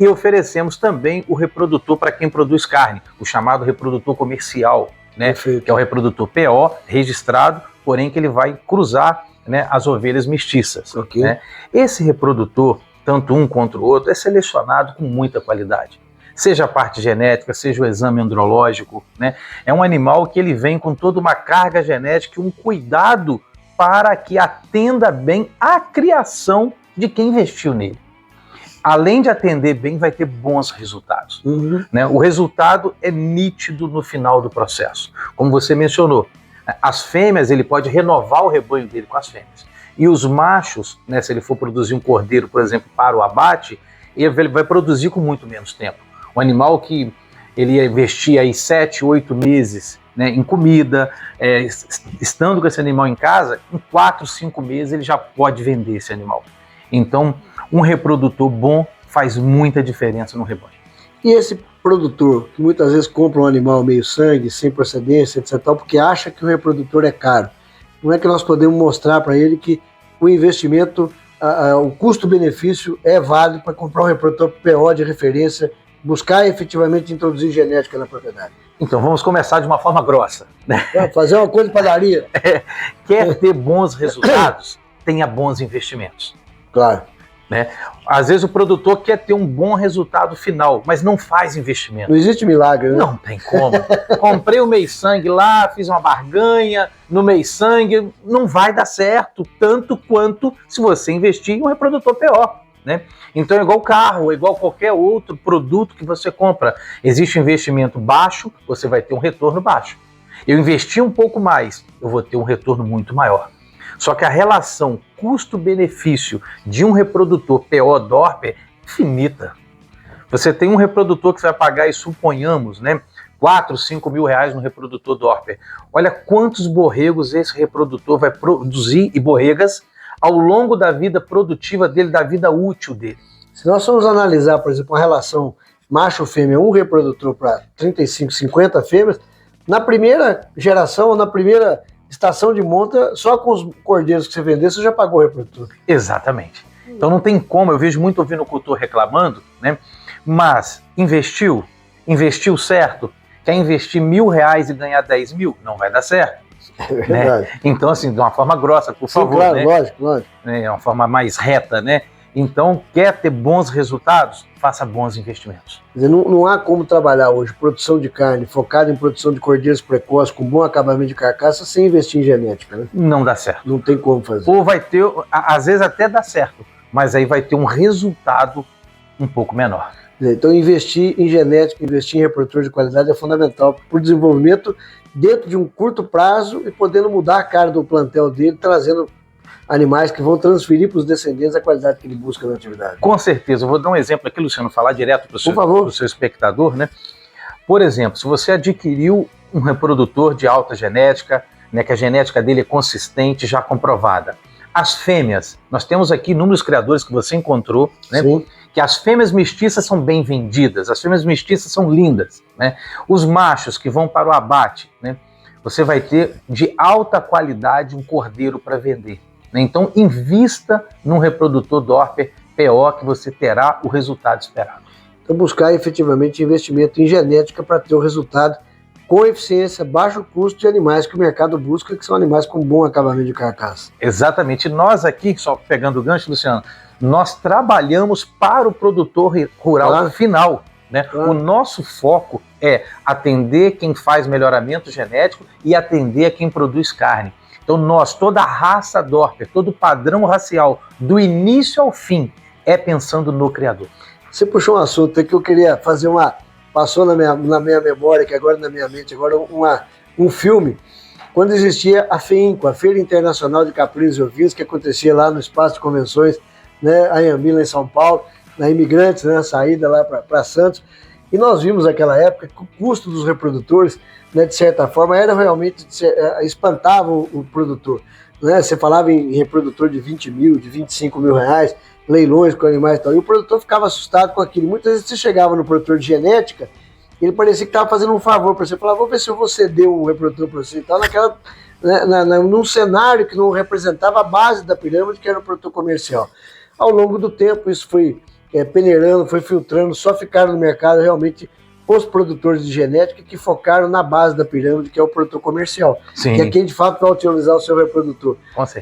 E oferecemos também o reprodutor para quem produz carne, o chamado reprodutor comercial, né? Que é o reprodutor PO, registrado, porém que ele vai cruzar, né, as ovelhas mestiças. Okay. Né? Esse reprodutor, tanto um quanto o outro, é selecionado com muita qualidade. Seja a parte genética, seja o exame andrológico, né? É um animal que ele vem com toda uma carga genética e um cuidado para que atenda bem a criação de quem investiu nele. Além de atender bem, vai ter bons resultados. Uhum. Né? O resultado é nítido no final do processo. Como você mencionou, as fêmeas, ele pode renovar o rebanho dele com as fêmeas. E os machos, né, se ele for produzir um cordeiro, por exemplo, para o abate, ele vai produzir com muito menos tempo. Um animal que ele ia investir aí 7, 8 meses, né, em comida, estando com esse animal em casa, em 4, 5 meses ele já pode vender esse animal. Então, um reprodutor bom faz muita diferença no rebanho. E esse produtor que muitas vezes compra um animal meio sangue, sem procedência, etc., porque acha que o reprodutor é caro, não é que nós podemos mostrar para ele que o investimento, o custo-benefício é válido para comprar um reprodutor PO de referência, buscar efetivamente introduzir genética na propriedade? Então, vamos começar de uma forma grossa. Né? Fazer uma coisa de padaria. Quer ter bons resultados? Tenha bons investimentos. Claro. Né? Às vezes o produtor quer ter um bom resultado final, mas não faz investimento. Não existe milagre, né? Não tem como. Comprei o mês sangue lá, fiz uma barganha no mês sangue, não vai dar certo tanto quanto se você investir em um reprodutor PO. né? Então é igual carro, é igual qualquer outro produto que você compra. Existe um investimento baixo, você vai ter um retorno baixo. Eu investi um pouco mais, eu vou ter um retorno muito maior. Só que a relação custo-benefício de um reprodutor PO-Dorper é infinita. Você tem um reprodutor que você vai pagar, e suponhamos, né, 4, 5 mil reais no reprodutor Dorper. Olha quantos borregos esse reprodutor vai produzir, e borregas, ao longo da vida produtiva dele, da vida útil dele. Se nós formos analisar, por exemplo, a relação macho-fêmea, um reprodutor para 35, 50 fêmeas, na primeira geração, ou na primeira estação de monta, só com os cordeiros que você vender, você já pagou o reprodutor. Exatamente. Então não tem como, eu vejo muito ovinocultor reclamando, né? Mas investiu certo, quer investir R$1.000 e ganhar 10 mil? Não vai dar certo. É verdade. Né? Então, assim, de uma forma grossa, por favor. Claro, né? Lógico. É uma forma mais reta, né? Então, quer ter bons resultados? Faça bons investimentos. Quer dizer, não há como trabalhar hoje produção de carne focada em produção de cordeiros precoces com bom acabamento de carcaça sem investir em genética, né? Não dá certo. Não tem como fazer. Ou vai ter, às vezes até dá certo, mas aí vai ter um resultado um pouco menor. Então, investir em genética, investir em reprodutor de qualidade é fundamental para o desenvolvimento dentro de um curto prazo e podendo mudar a cara do plantel dele, trazendo animais que vão transferir para os descendentes a qualidade que ele busca na atividade. Com certeza. Eu vou dar um exemplo aqui, Luciano, falar direto para o seu espectador, né? Por exemplo, se você adquiriu um reprodutor de alta genética, né, que a genética dele é consistente, já comprovada. As fêmeas, nós temos aqui inúmeros criadores que você encontrou, né? Sim. Que as fêmeas mestiças são bem vendidas, as fêmeas mestiças são lindas, né? Os machos que vão para o abate, né? Você vai ter de alta qualidade um cordeiro para vender, né? Então invista num reprodutor Dorper PO que você terá o resultado esperado. Então buscar efetivamente investimento em genética para ter o resultado com eficiência, baixo custo de animais que o mercado busca, que são animais com bom acabamento de carcaça. Exatamente. Nós aqui, só pegando o gancho, Luciano, nós trabalhamos para o produtor rural final, né? Claro. O nosso foco é atender quem faz melhoramento genético e atender a quem produz carne. Então toda a raça Dorper, todo o padrão racial, do início ao fim, é pensando no criador. Você puxou um assunto que eu queria fazer passou na minha memória, que agora na minha mente, agora um filme, quando existia a FEINCO, a Feira Internacional de Caprinos e Ovinos, que acontecia lá no Espaço de Convenções, né, a Anhembi, lá em São Paulo, na Imigrantes, né, a saída lá para Santos, e nós vimos naquela época que o custo dos reprodutores, né, de certa forma, era realmente, espantava o produtor. Né? Você falava em reprodutor de 20 mil, de 25 mil reais, leilões com animais e tal, e o produtor ficava assustado com aquilo. Muitas vezes você chegava no produtor de genética, ele parecia que estava fazendo um favor para você, falava, vou ver se eu vou ceder um reprodutor para você e tal, num cenário que não representava a base da pirâmide, que era o produtor comercial. Ao longo do tempo, isso foi peneirando, foi filtrando, só ficaram no mercado realmente os produtores de genética que focaram na base da pirâmide, que é o produtor comercial. Sim. Que é quem de fato vai utilizar o seu reprodutor.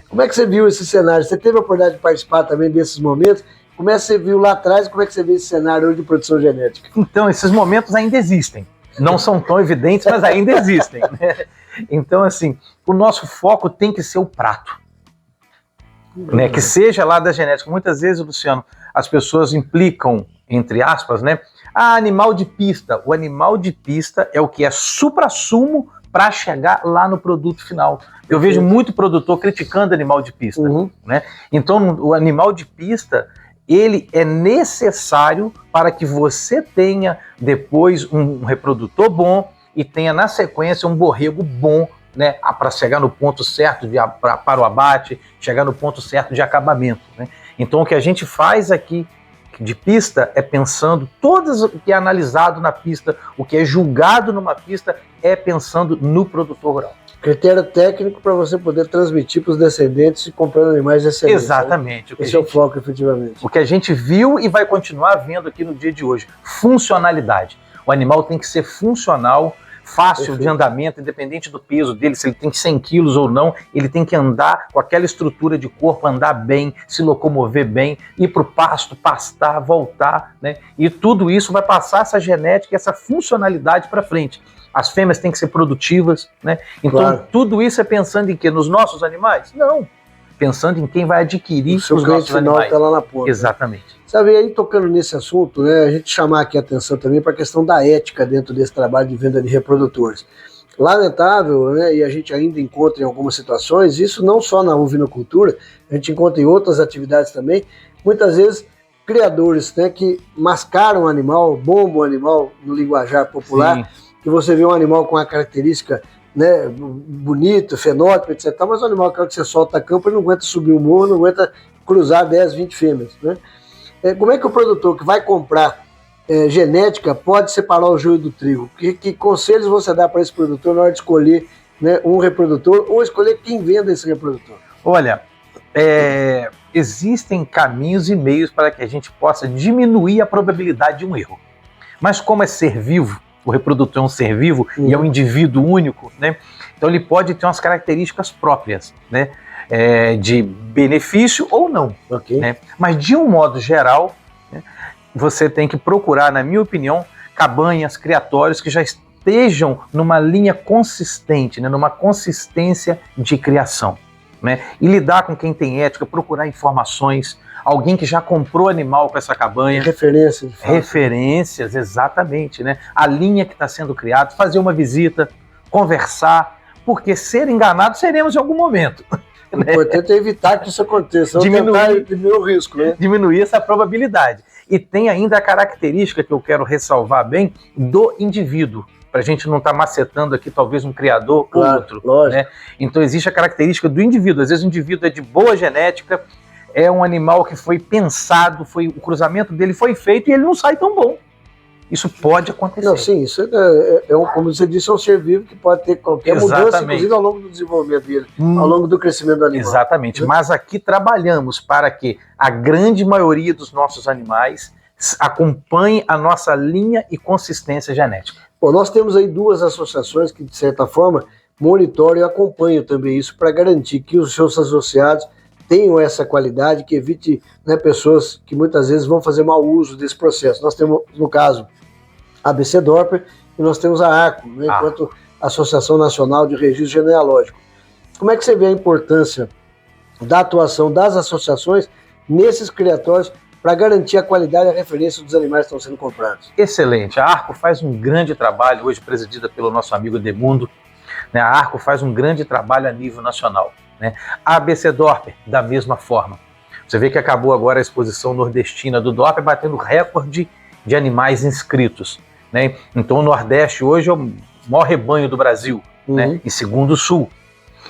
Como é que você viu esse cenário? Você teve a oportunidade de participar também desses momentos? Como é que você viu lá atrás? Como é que você vê esse cenário hoje de produção genética? Então, esses momentos ainda existem. Não são tão evidentes, mas ainda existem. Né? Então, assim, o nosso foco tem que ser o prato. Né? Que seja lá da genética. Muitas vezes, Luciano, as pessoas implicam, entre aspas, né? Animal de pista. O animal de pista é o que é suprassumo para chegar lá no produto final. Eu vejo muito produtor criticando animal de pista. Né? Então, o animal de pista, ele é necessário para que você tenha depois um reprodutor bom e tenha na sequência um borrego bom, né, para chegar no ponto certo para o abate, chegar no ponto certo de acabamento. Né? Então, o que a gente faz aqui de pista é pensando, o que é analisado na pista, o que é julgado numa pista, é pensando no produtor rural. Critério técnico para você poder transmitir para os descendentes e comprando animais de excelência. Exatamente. Esse é o foco, efetivamente. O que a gente viu e vai continuar vendo aqui no dia de hoje. Funcionalidade. O animal tem que ser funcional, fácil de andamento, independente do peso dele, se ele tem 100 quilos ou não, ele tem que andar com aquela estrutura de corpo, andar bem, se locomover bem, ir para o pasto, pastar, voltar, né? E tudo isso vai passar essa genética, essa funcionalidade para frente. As fêmeas têm que ser produtivas, né? Então, claro. Tudo isso é pensando em quê? Nos nossos animais? Não. pensando em quem vai adquirir o seu os cliente nossos final animais. está lá na ponta. Exatamente. Sabe, aí tocando nesse assunto, né, a gente chamar aqui a atenção também para a questão da ética dentro desse trabalho de venda de reprodutores. Lamentável, né, e a gente ainda encontra em algumas situações, isso não só na ovinocultura, a gente encontra em outras atividades também, muitas vezes criadores, né, que mascaram o animal, bombam o animal no linguajar popular, Sim. que você vê um animal com uma característica, né, bonito, fenótipo, etc. Mas o animal que você solta a campo, ele não aguenta subir o morro, não aguenta cruzar 10, 20 fêmeas, né? Como é que o produtor que vai comprar genética pode separar o joio do trigo? Que conselhos você dá para esse produtor na hora de escolher, né, um reprodutor ou escolher quem venda esse reprodutor? Olha, existem caminhos e meios para que a gente possa diminuir a probabilidade de um erro. Mas como é ser vivo, o reprodutor é um ser vivo e é um indivíduo único, né? Então ele pode ter umas características próprias, né? De benefício ou não. Okay. Né? Mas de um modo geral, né, você tem que procurar, na minha opinião, cabanhas, criatórios que já estejam numa linha consistente, né, numa consistência de criação. Né? E lidar com quem tem ética, procurar informações, alguém que já comprou animal com essa cabanha. Referências. Referências, exatamente. Né? A linha que está sendo criada, fazer uma visita, conversar, porque ser enganado seremos em algum momento. O importante é evitar que isso aconteça, diminuir o risco, né? Diminuir essa probabilidade. E tem ainda a característica que eu quero ressalvar bem do indivíduo, para a gente não estar macetando aqui talvez um criador ou outro. Né? Então existe a característica do indivíduo. Às vezes o indivíduo é de boa genética, é um animal que foi pensado, o cruzamento dele foi feito e ele não sai tão bom. Isso pode acontecer. Não, sim, isso como você disse, é um ser vivo que pode ter qualquer mudança, inclusive ao longo do desenvolvimento dele, ao longo do crescimento do animal. Exatamente, mas aqui trabalhamos para que a grande maioria dos nossos animais acompanhe a nossa linha e consistência genética. Bom, nós temos aí duas associações que, de certa forma, monitoram e acompanham também isso para garantir que os seus associados tenham essa qualidade, que evite, né, pessoas que muitas vezes vão fazer mau uso desse processo. Nós temos, no caso, a ABC Dorper e nós temos a ARCO, né, enquanto Associação Nacional de Registro Genealógico. Como é que você vê a importância da atuação das associações nesses criatórios para garantir a qualidade e a referência dos animais que estão sendo comprados? Excelente. A ARCO faz um grande trabalho, hoje presidida pelo nosso amigo Edmundo. Né? A ARCO faz um grande trabalho a nível nacional. Né? A ABC Dorper, da mesma forma. Você vê que acabou agora a exposição nordestina do Dorper, batendo recorde de animais inscritos. Né? Então o Nordeste hoje é o maior rebanho do Brasil, né? E segundo o Sul.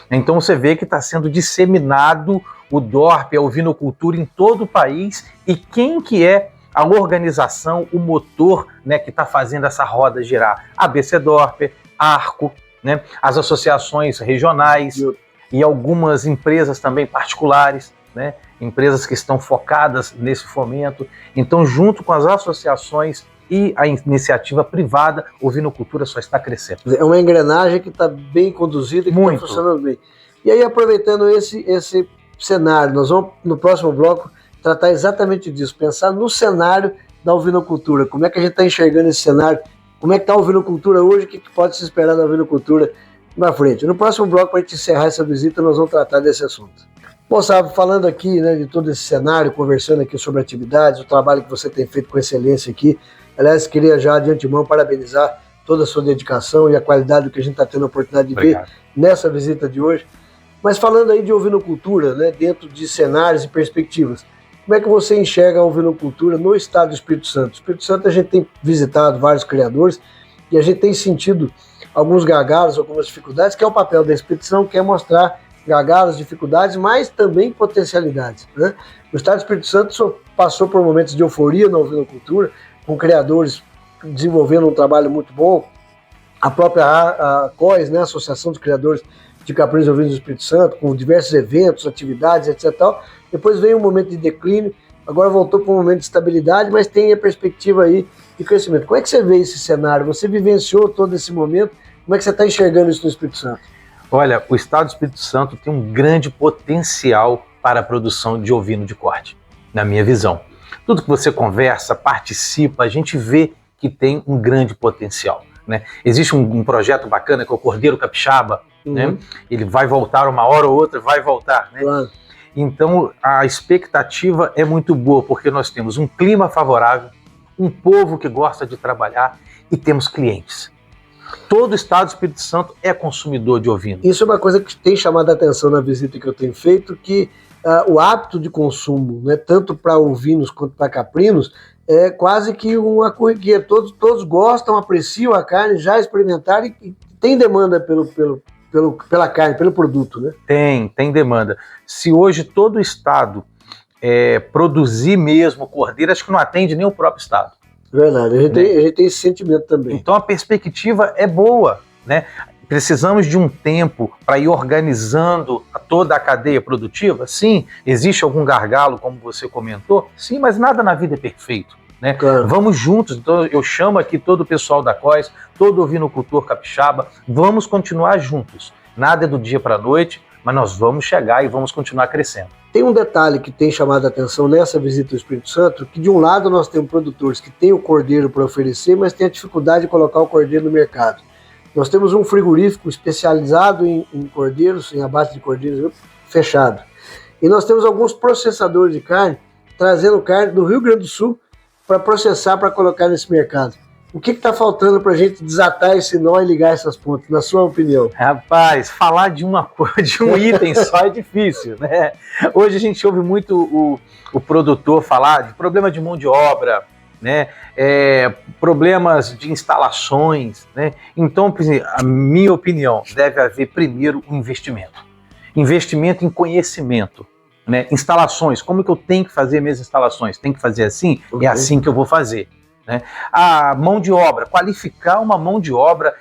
Então você vê que está sendo disseminado o Dorper, a ovinocultura em todo o país, e quem que é a organização, o motor, né, que está fazendo essa roda girar? A ABC Dorper, ARCO, né, as associações regionais e algumas empresas também particulares, né, empresas que estão focadas nesse fomento. Então, junto com as associações e a iniciativa privada, a ovinocultura só está crescendo. É uma engrenagem que está bem conduzida e que está funcionando bem. E aí, aproveitando esse cenário, nós vamos, no próximo bloco, tratar exatamente disso, pensar no cenário da ovinocultura. Como é que a gente está enxergando esse cenário? Como é que está a ovinocultura hoje? O que pode se esperar da ovinocultura na frente? No próximo bloco, para a gente encerrar essa visita, nós vamos tratar desse assunto. Bom, sabe, falando aqui, né, de todo esse cenário, conversando aqui sobre atividades, o trabalho que você tem feito com excelência aqui. Aliás, queria já de antemão parabenizar toda a sua dedicação e a qualidade do que a gente está tendo a oportunidade de ver nessa visita de hoje. Mas falando aí de ovinocultura, né, dentro de cenários e perspectivas, como é que você enxerga a ovinocultura no estado do Espírito Santo? No Espírito Santo a gente tem visitado vários criadores e a gente tem sentido alguns gargalos, algumas dificuldades, que é o papel da expedição, que é mostrar gargalos, dificuldades, mas também potencialidades. Né? O estado do Espírito Santo passou por momentos de euforia na ovinocultura, com criadores desenvolvendo um trabalho muito bom, a própria COIS, né, Associação dos Criadores de Caprinos e Ovinos do Espírito Santo, com diversos eventos, atividades, etc. Tal. Depois veio um momento de declínio, agora voltou para um momento de estabilidade, mas tem a perspectiva aí de crescimento. Como é que você vê esse cenário? Você vivenciou todo esse momento, como é que você está enxergando isso no Espírito Santo? Olha, o estado do Espírito Santo tem um grande potencial para a produção de ovino de corte, na minha visão. Tudo que você conversa, participa, a gente vê que tem um grande potencial. Né? Existe um projeto bacana que é o Cordeiro Capixaba, né? Ele vai voltar uma hora ou outra, vai voltar. Né? Então a expectativa é muito boa, porque nós temos um clima favorável, um povo que gosta de trabalhar e temos clientes. Todo o estado do Espírito Santo é consumidor de ovino. Isso é uma coisa que tem chamado a atenção na visita que eu tenho feito, que o hábito de consumo, né, tanto para ovinos quanto para caprinos, é quase que uma corriqueira. Todos gostam, apreciam a carne, já experimentaram e tem demanda pela carne, pelo produto, né? Tem demanda. Se hoje todo o estado produzir mesmo cordeiro, acho que não atende nem o próprio estado. Verdade, a gente tem esse sentimento também. Então a perspectiva é boa, né? Precisamos de um tempo para ir organizando toda a cadeia produtiva? Sim. Existe algum gargalo, como você comentou? Sim, mas nada na vida é perfeito, né? Claro. Vamos juntos, então eu chamo aqui todo o pessoal da COIS, todo ovinocultor capixaba, vamos continuar juntos. Nada é do dia para a noite, mas nós vamos chegar e vamos continuar crescendo. Tem um detalhe que tem chamado a atenção nessa visita ao Espírito Santo, que de um lado nós temos produtores que têm o cordeiro para oferecer, mas tem a dificuldade de colocar o cordeiro no mercado. Nós temos um frigorífico especializado em cordeiros, em abate de cordeiros fechado. E nós temos alguns processadores de carne, trazendo carne do Rio Grande do Sul para processar, para colocar nesse mercado. O que está faltando para a gente desatar esse nó e ligar essas pontas, na sua opinião? Rapaz, falar de um item só é difícil, né? Hoje a gente ouve muito o produtor falar de problema de mão de obra, né? Problemas de instalações, né? Então, a minha opinião, deve haver primeiro um investimento em conhecimento, né? Instalações, como que eu tenho que fazer minhas instalações? Tem que fazer assim? É assim que eu vou fazer, né? A mão de obra, qualificar uma mão de obra,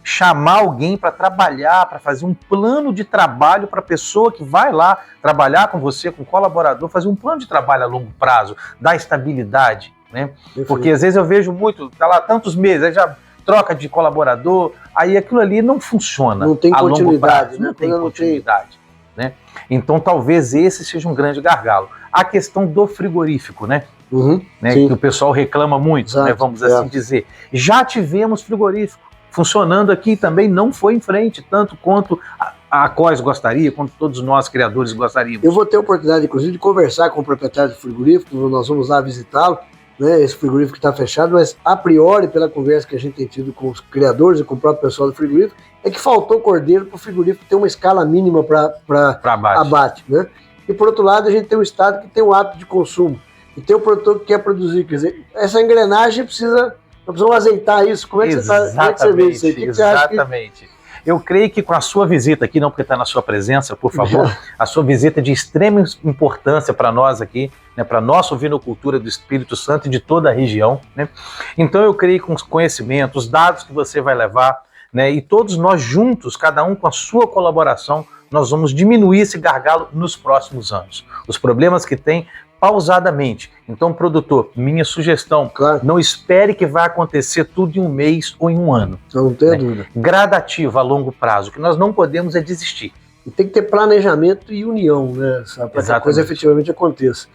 chamar alguém para trabalhar, para fazer um plano de trabalho para a pessoa que vai lá trabalhar com você, com o colaborador, fazer um plano de trabalho a longo prazo, dar estabilidade, né? Porque às vezes eu vejo muito, tá lá tantos meses, aí já troca de colaborador, aí aquilo ali não funciona. Não tem continuidade, né? Não tem continuidade, né? Então talvez esse seja um grande gargalo. A questão do frigorífico, né? Né, que o pessoal reclama muito, exato, né, vamos assim dizer. Já tivemos frigorífico funcionando aqui, também não foi em frente, tanto quanto a COIS gostaria, quanto todos nós criadores gostaríamos. Eu vou ter a oportunidade, inclusive, de conversar com o proprietário do frigorífico, nós vamos lá visitá-lo, né, esse frigorífico está fechado, mas a priori, pela conversa que a gente tem tido com os criadores e com o próprio pessoal do frigorífico, é que faltou cordeiro para o frigorífico ter uma escala mínima para abate, né? E por outro lado, a gente tem um estado que tem um hábito de consumo, e tem o produtor que quer produzir, quer dizer, essa engrenagem nós precisamos azeitar isso. Como é que você vê isso aí? Exatamente. Eu creio que com a sua visita aqui, não porque está na sua presença, por favor, a sua visita é de extrema importância para nós aqui, né, para a nossa ovinocultura do Espírito Santo e de toda a região, né? Então eu creio que com os conhecimentos, os dados que você vai levar, né, e todos nós juntos, cada um com a sua colaboração, nós vamos diminuir esse gargalo nos próximos anos. Os problemas que tem, pausadamente. Então, produtor, minha sugestão, claro, não espere que vai acontecer tudo em um mês ou em um ano. Não tem dúvida. Gradativo, a longo prazo. O que nós não podemos é desistir. E tem que ter planejamento e união, né, para que a coisa efetivamente aconteça.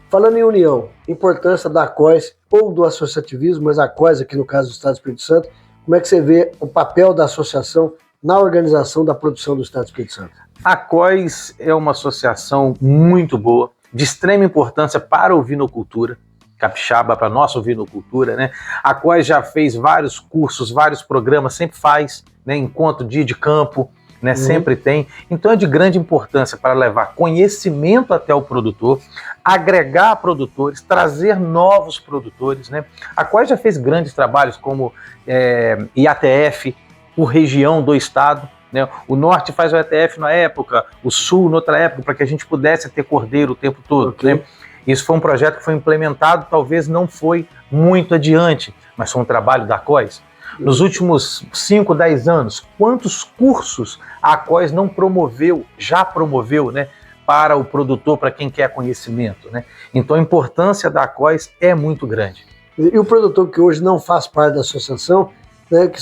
Falando em união, importância da COIS ou do associativismo, mas a COIS aqui no caso do Estado do Espírito Santo, como é que você vê o papel da associação na organização da produção do Estado do Espírito Santo? A COIS é uma associação muito boa, de extrema importância para a ovinocultura capixaba, para a nossa ovinocultura, né? A COIS já fez vários cursos, vários programas, sempre faz, né? Encontro dia de campo, né? Sempre tem. Então é de grande importância para levar conhecimento até o produtor, agregar produtores, trazer novos produtores, né? A COIS já fez grandes trabalhos como IATF, por região do estado, né? O norte faz o ETF na época, o sul noutra época, para que a gente pudesse ter cordeiro o tempo todo. Né? Isso foi um projeto que foi implementado, talvez não foi muito adiante, mas foi um trabalho da COIS. Nos últimos 5, 10 anos, quantos cursos a COIS não promoveu, já promoveu, né, para o produtor, para quem quer conhecimento, né? Então a importância da COIS é muito grande. E o produtor que hoje não faz parte da associação, né, que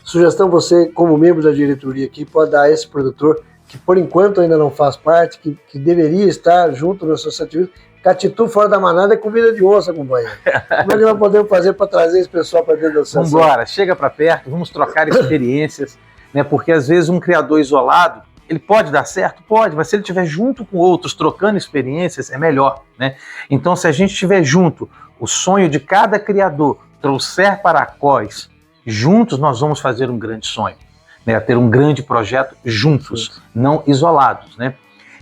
sugestão você, como membro da diretoria aqui, pode dar a esse produtor que por enquanto ainda não faz parte, que deveria estar junto no associativismo. Catitu fora da manada é comida de onça, companheiro. Como é que nós podemos fazer para trazer esse pessoal para dentro da associação? Vamos embora, chega para perto, vamos trocar experiências, né? Porque às vezes um criador isolado, Ele pode dar certo? Pode, mas se ele estiver junto com outros, trocando experiências, é melhor, né? Então, se a gente estiver junto, o sonho de cada criador trouxer para a COIS, juntos nós vamos fazer um grande sonho, né? Ter um grande projeto juntos, não isolados, né?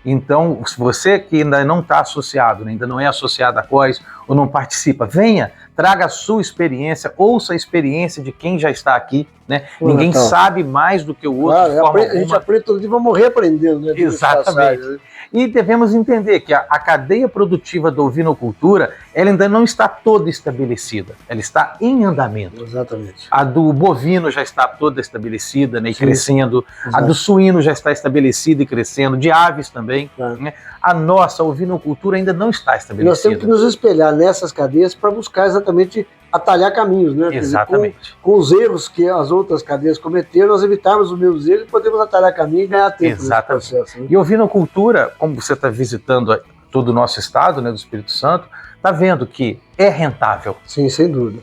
Então, se você que ainda não está associado, né, ainda não é associado à COIS ou não participa, venha, traga a sua experiência, ouça a experiência de quem já está aqui, né? Ninguém sabe mais do que o outro, de forma alguma. A gente aprende todo dia, vai morrer aprendendo, né? Exatamente. Né? E devemos entender que a cadeia produtiva da ovinocultura, ela ainda não está toda estabelecida, ela está em andamento. Exatamente. A do bovino já está toda estabelecida, né, e Sim. Crescendo. Exato. A do suíno já está estabelecida e crescendo, de aves também. Né? A nossa ovinocultura ainda não está estabelecida. Nós temos que nos espelhar nessas cadeias para buscar exatamente atalhar caminhos, né? Exatamente. Dizer, com os erros que as outras cadeias cometeram, nós evitarmos os mesmos erros e podemos atalhar caminho e ganhar tempo. Exatamente. Nesse processo. Né? E ovinocultura, como você está visitando todo o nosso estado, né, do Espírito Santo, está vendo que é rentável. Sim, sem dúvida.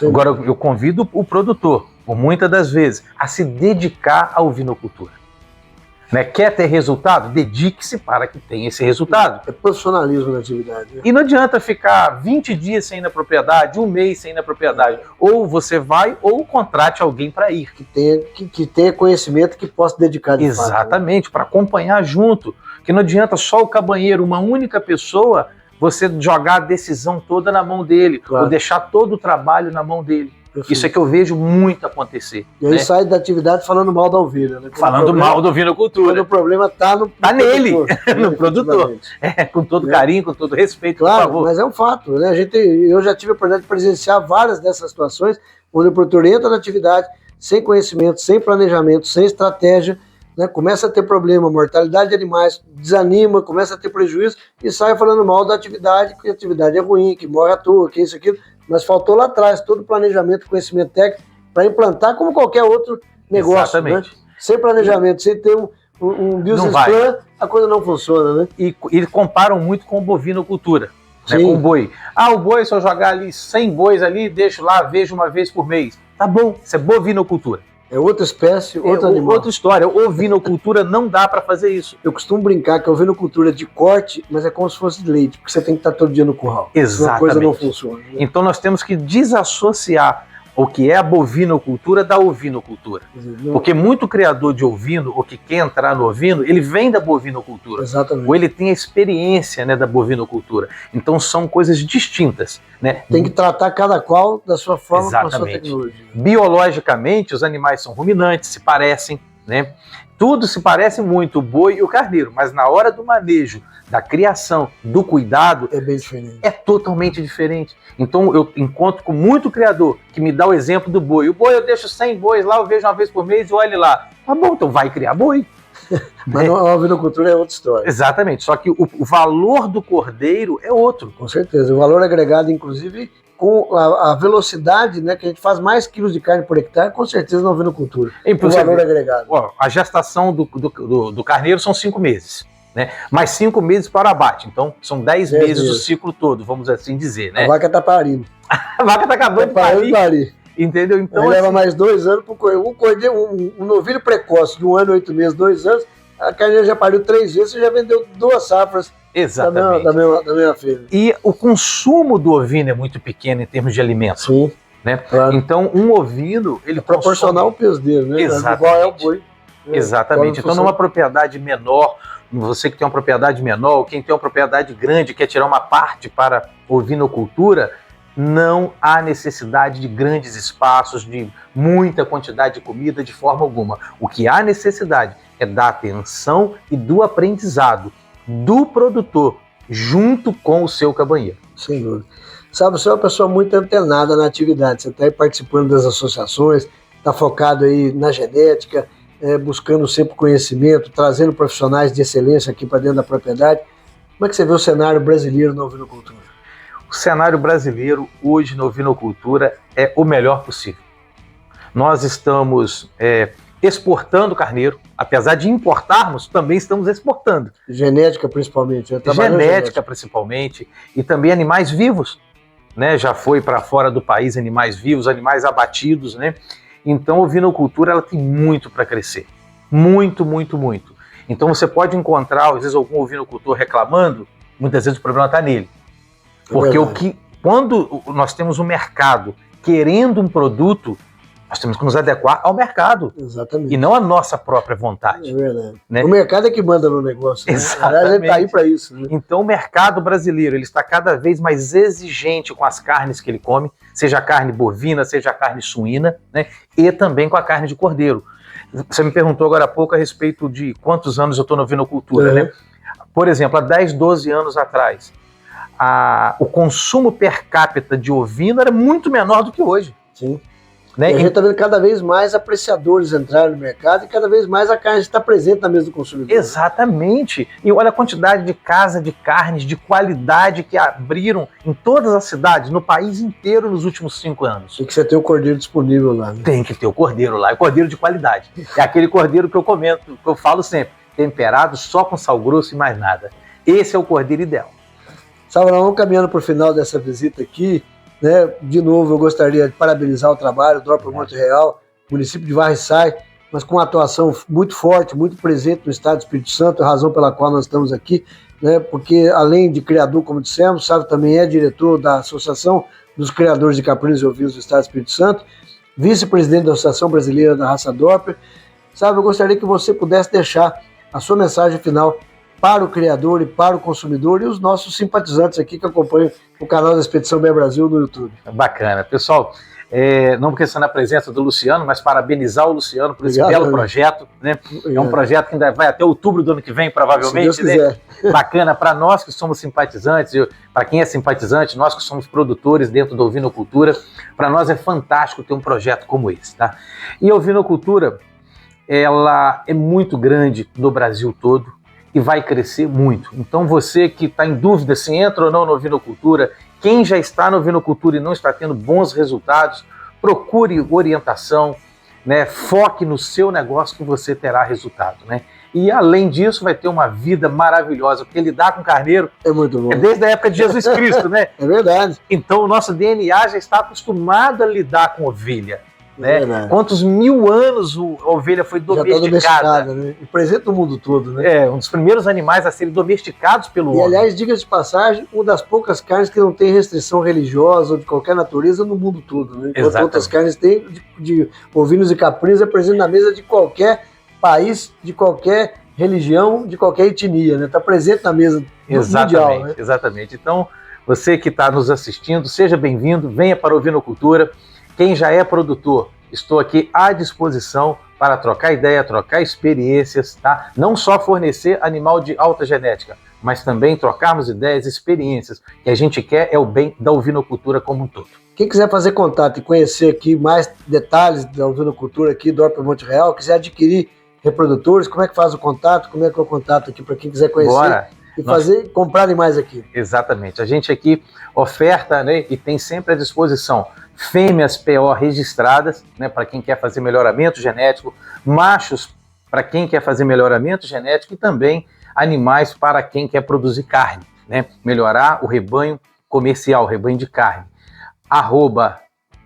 Agora, eu convido o produtor, por muitas das vezes, a se dedicar à ovinocultura. Né? Quer ter resultado? Dedique-se para que tenha esse resultado. É profissionalismo na atividade. Né? E não adianta ficar 20 dias sem ir na propriedade, um mês sem ir na propriedade. Ou você vai, ou contrate alguém para ir. Que tenha conhecimento que possa dedicar de fato. Exatamente, para acompanhar junto. Que não adianta só o cabanheiro, uma única pessoa, você jogar a decisão toda na mão dele, ou deixar todo o trabalho na mão dele. Perfeito. Isso é que eu vejo muito acontecer. E aí sai da atividade falando mal da ovelha. Né? Falando mal da ovinocultura. Quando o problema está no nele, produtor, no produtor. Com todo carinho, com todo respeito, claro, por favor. Mas é um fato. Né? Eu já tive a oportunidade de presenciar várias dessas situações, onde o produtor entra na atividade sem conhecimento, sem planejamento, sem estratégia, né? Começa a ter problema, mortalidade de animais, desanima, começa a ter prejuízo e sai falando mal da atividade, que a atividade é ruim, que morre à toa, que isso, aquilo. Mas faltou lá atrás todo o planejamento, conhecimento técnico para implantar como qualquer outro negócio. Exatamente. Né? Sem planejamento, sem ter um business plan, a coisa não funciona. Né? E comparam muito com bovinocultura, né? Com o boi. O boi, se eu jogar ali 100 bois ali, deixo lá, vejo uma vez por mês. Tá bom, isso é bovinocultura. É outra espécie, outro animal. Outra história. Ovinocultura não dá para fazer isso. Eu costumo brincar que a ovinocultura é de corte, mas é como se fosse de leite, porque você tem que estar todo dia no curral. Exatamente. Uma coisa não funciona. Né? Então nós temos que desassociar o que é a bovinocultura da ovinocultura. Porque muito criador de ovino, ou que quer entrar no ovino, ele vem da bovinocultura. Exatamente. Ou ele tem a experiência, né, da bovinocultura. Então são coisas distintas. Né? Tem que tratar cada qual da sua forma, exatamente, com a sua tecnologia. Biologicamente, os animais são ruminantes, se parecem, né? Tudo se parece muito, o boi e o carneiro, mas na hora do manejo, da criação, do cuidado, é bem diferente. É totalmente diferente. Então eu encontro com muito criador que me dá o exemplo do boi. O boi eu deixo 100 bois lá, eu vejo uma vez por mês e olhe lá. Tá bom, então vai criar boi. Mas a ovinocultura é outra história. Exatamente, só que o valor do cordeiro é outro. Com certeza, o valor agregado, inclusive, com a velocidade, né, que a gente faz mais quilos de carne por hectare, com certeza na ovinocultura. O valor agregado. A gestação do carneiro são 5 meses. Né? Mais 5 meses para o abate, então são 10 meses do ciclo todo, vamos assim dizer. Né? A vaca está parindo. A vaca está acabando de parir. Entendeu? Então, leva mais 2 anos para o cordeiro. Um novilho precoce de 1 ano, 8 meses, 2 anos, a carneira já pariu 3 vezes, você já vendeu 2 safras. Exatamente. Da mesma feira. E o consumo do ovino é muito pequeno em termos de alimento. Sim. Né? Claro. Então, um ovino, ele proporcional ao peso dele, né? Exatamente. Igual é o boi. Exatamente. Então, numa propriedade menor, você que tem uma propriedade menor, quem tem uma propriedade grande, quer tirar uma parte para ovinocultura, não há necessidade de grandes espaços, de muita quantidade de comida, de forma alguma. O que há necessidade é da atenção e do aprendizado do produtor junto com o seu cabanheiro. Sem dúvida. Sabe, você é uma pessoa muito antenada na atividade, você está aí participando das associações, está focado aí na genética, buscando sempre conhecimento, trazendo profissionais de excelência aqui para dentro da propriedade. Como é que você vê o cenário brasileiro na ovinocultura? O cenário brasileiro hoje na ovinocultura é o melhor possível. Nós estamos exportando carneiro, apesar de importarmos, também estamos exportando. Genética principalmente. Genética principalmente, e também animais vivos. Né? Já foi para fora do país animais vivos, animais abatidos, né? Então a ovinocultura ela tem muito para crescer. Muito, muito, muito. Então você pode encontrar, às vezes, algum ovinocultor reclamando, muitas vezes o problema está nele. Porque quando nós temos um mercado querendo um produto, nós temos que nos adequar ao mercado. Exatamente. E não à nossa própria vontade. É verdade. Né? O mercado é que manda no negócio. Né? Exatamente. Ele está aí para isso. Né? Então o mercado brasileiro ele está cada vez mais exigente com as carnes que ele come, seja a carne bovina, seja a carne suína, né? E também com a carne de cordeiro. Você me perguntou agora há pouco a respeito de quantos anos eu estou na ovinocultura. Né? Por exemplo, há 10, 12 anos atrás, o consumo per capita de ovino era muito menor do que hoje. Sim. Né? E a gente está vendo cada vez mais apreciadores entrarem no mercado e cada vez mais a carne está presente na mesa do consumidor. Exatamente. E olha a quantidade de casas de carnes de qualidade que abriram em todas as cidades, no país inteiro, nos últimos 5 anos. Tem que você ter o cordeiro disponível lá. Né? Tem que ter o cordeiro lá, é cordeiro de qualidade. É aquele cordeiro que eu comento, que eu falo sempre, temperado só com sal grosso e mais nada. Esse é o cordeiro ideal. Salve, nós vamos caminhando para o final dessa visita aqui. Né? De novo, eu gostaria de parabenizar o trabalho do Dorper Monte Real, município de Varriçai, mas com uma atuação muito forte, muito presente no estado do Espírito Santo, a razão pela qual nós estamos aqui, né? Porque além de criador, como dissemos, sabe, também é diretor da Associação dos Criadores de Caprinos e Ovinos do estado do Espírito Santo, vice-presidente da Associação Brasileira da Raça Dorper. Sabe, eu gostaria que você pudesse deixar a sua mensagem final para o criador e para o consumidor e os nossos simpatizantes aqui que acompanham o canal da Expedição Bem Brasil no YouTube. Bacana. Pessoal, não questão a presença do Luciano, mas parabenizar o Luciano por esse belo projeto. Né? É um projeto que ainda vai até outubro do ano que vem, provavelmente. Se Deus quiser. Bacana para nós que somos simpatizantes, para quem é simpatizante, nós que somos produtores dentro da ovinocultura, para nós é fantástico ter um projeto como esse. Tá? E a ovinocultura, ela é muito grande no Brasil todo, e vai crescer muito. Então você que está em dúvida se entra ou não na ovinocultura, quem já está na ovinocultura e não está tendo bons resultados, procure orientação, né? Foque no seu negócio que você terá resultado. Né? E além disso vai ter uma vida maravilhosa, porque lidar com carneiro é muito bom. É desde a época de Jesus Cristo. Né? É verdade. Então o nosso DNA já está acostumado a lidar com ovelha. Né? Quantos 1000 anos a ovelha foi domesticada? Né? E presente no mundo todo. Né? Um dos primeiros animais a serem domesticados pelo homem. E aliás, diga-se de passagem, uma das poucas carnes que não tem restrição religiosa ou de qualquer natureza no mundo todo. Né? Enquanto outras carnes têm de ovinos e caprinos é presente na mesa de qualquer país, de qualquer religião, de qualquer etnia. Está presente na mesa mundial. Né? Exatamente. Então, você que está nos assistindo, seja bem-vindo, venha para a ovinocultura. Quem já é produtor, estou aqui à disposição para trocar ideia, trocar experiências, tá? Não só fornecer animal de alta genética, mas também trocarmos ideias, experiências. O que a gente quer é o bem da ovinocultura como um todo. Quem quiser fazer contato e conhecer aqui mais detalhes da ovinocultura aqui do Dorper Monte Real, quiser adquirir reprodutores, como é que faz o contato? Como é que é o contato aqui para quem quiser conhecer? Bora. E comprar animais aqui. Exatamente. A gente aqui oferta, né, e tem sempre à disposição fêmeas PO registradas, né, para quem quer fazer melhoramento genético, machos para quem quer fazer melhoramento genético e também animais para quem quer produzir carne, né, melhorar o rebanho comercial, o rebanho de carne.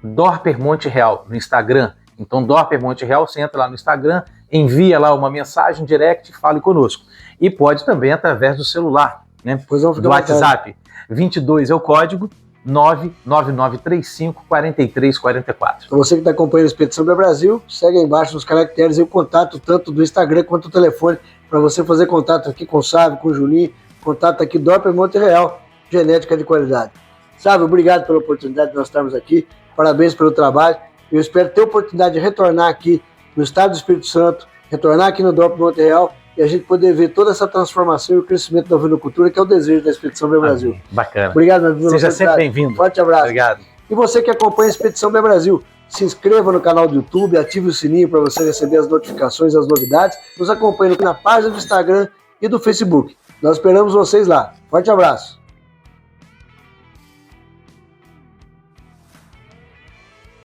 @Dorper Monte Real no Instagram. Então, Dorper Monte Real, você entra lá no Instagram, envia lá uma mensagem direct e fale conosco. E pode também através do celular, né, do WhatsApp. 22 é o código, 99935-4344. Você que está acompanhando a Expedição Bem Brasil, segue aí embaixo nos caracteres e o contato tanto do Instagram quanto do telefone para você fazer contato aqui com o Sábio, com o Juninho, contato aqui do Dorper Monte Real, genética de qualidade. Sábio, obrigado pela oportunidade de nós estarmos aqui, parabéns pelo trabalho. Eu espero ter a oportunidade de retornar aqui no estado do Espírito Santo, retornar aqui no Dorper Monte Real e a gente poder ver toda essa transformação e o crescimento da ovinocultura, que é o desejo da Expedição Bem Brasil. Bacana. Obrigado, meu amigo. Seja sempre bem-vindo. Forte abraço. Obrigado. E você que acompanha a Expedição Bem Brasil, se inscreva no canal do YouTube, ative o sininho para você receber as notificações, as novidades. Nos acompanhe na página do Instagram e do Facebook. Nós esperamos vocês lá. Forte abraço.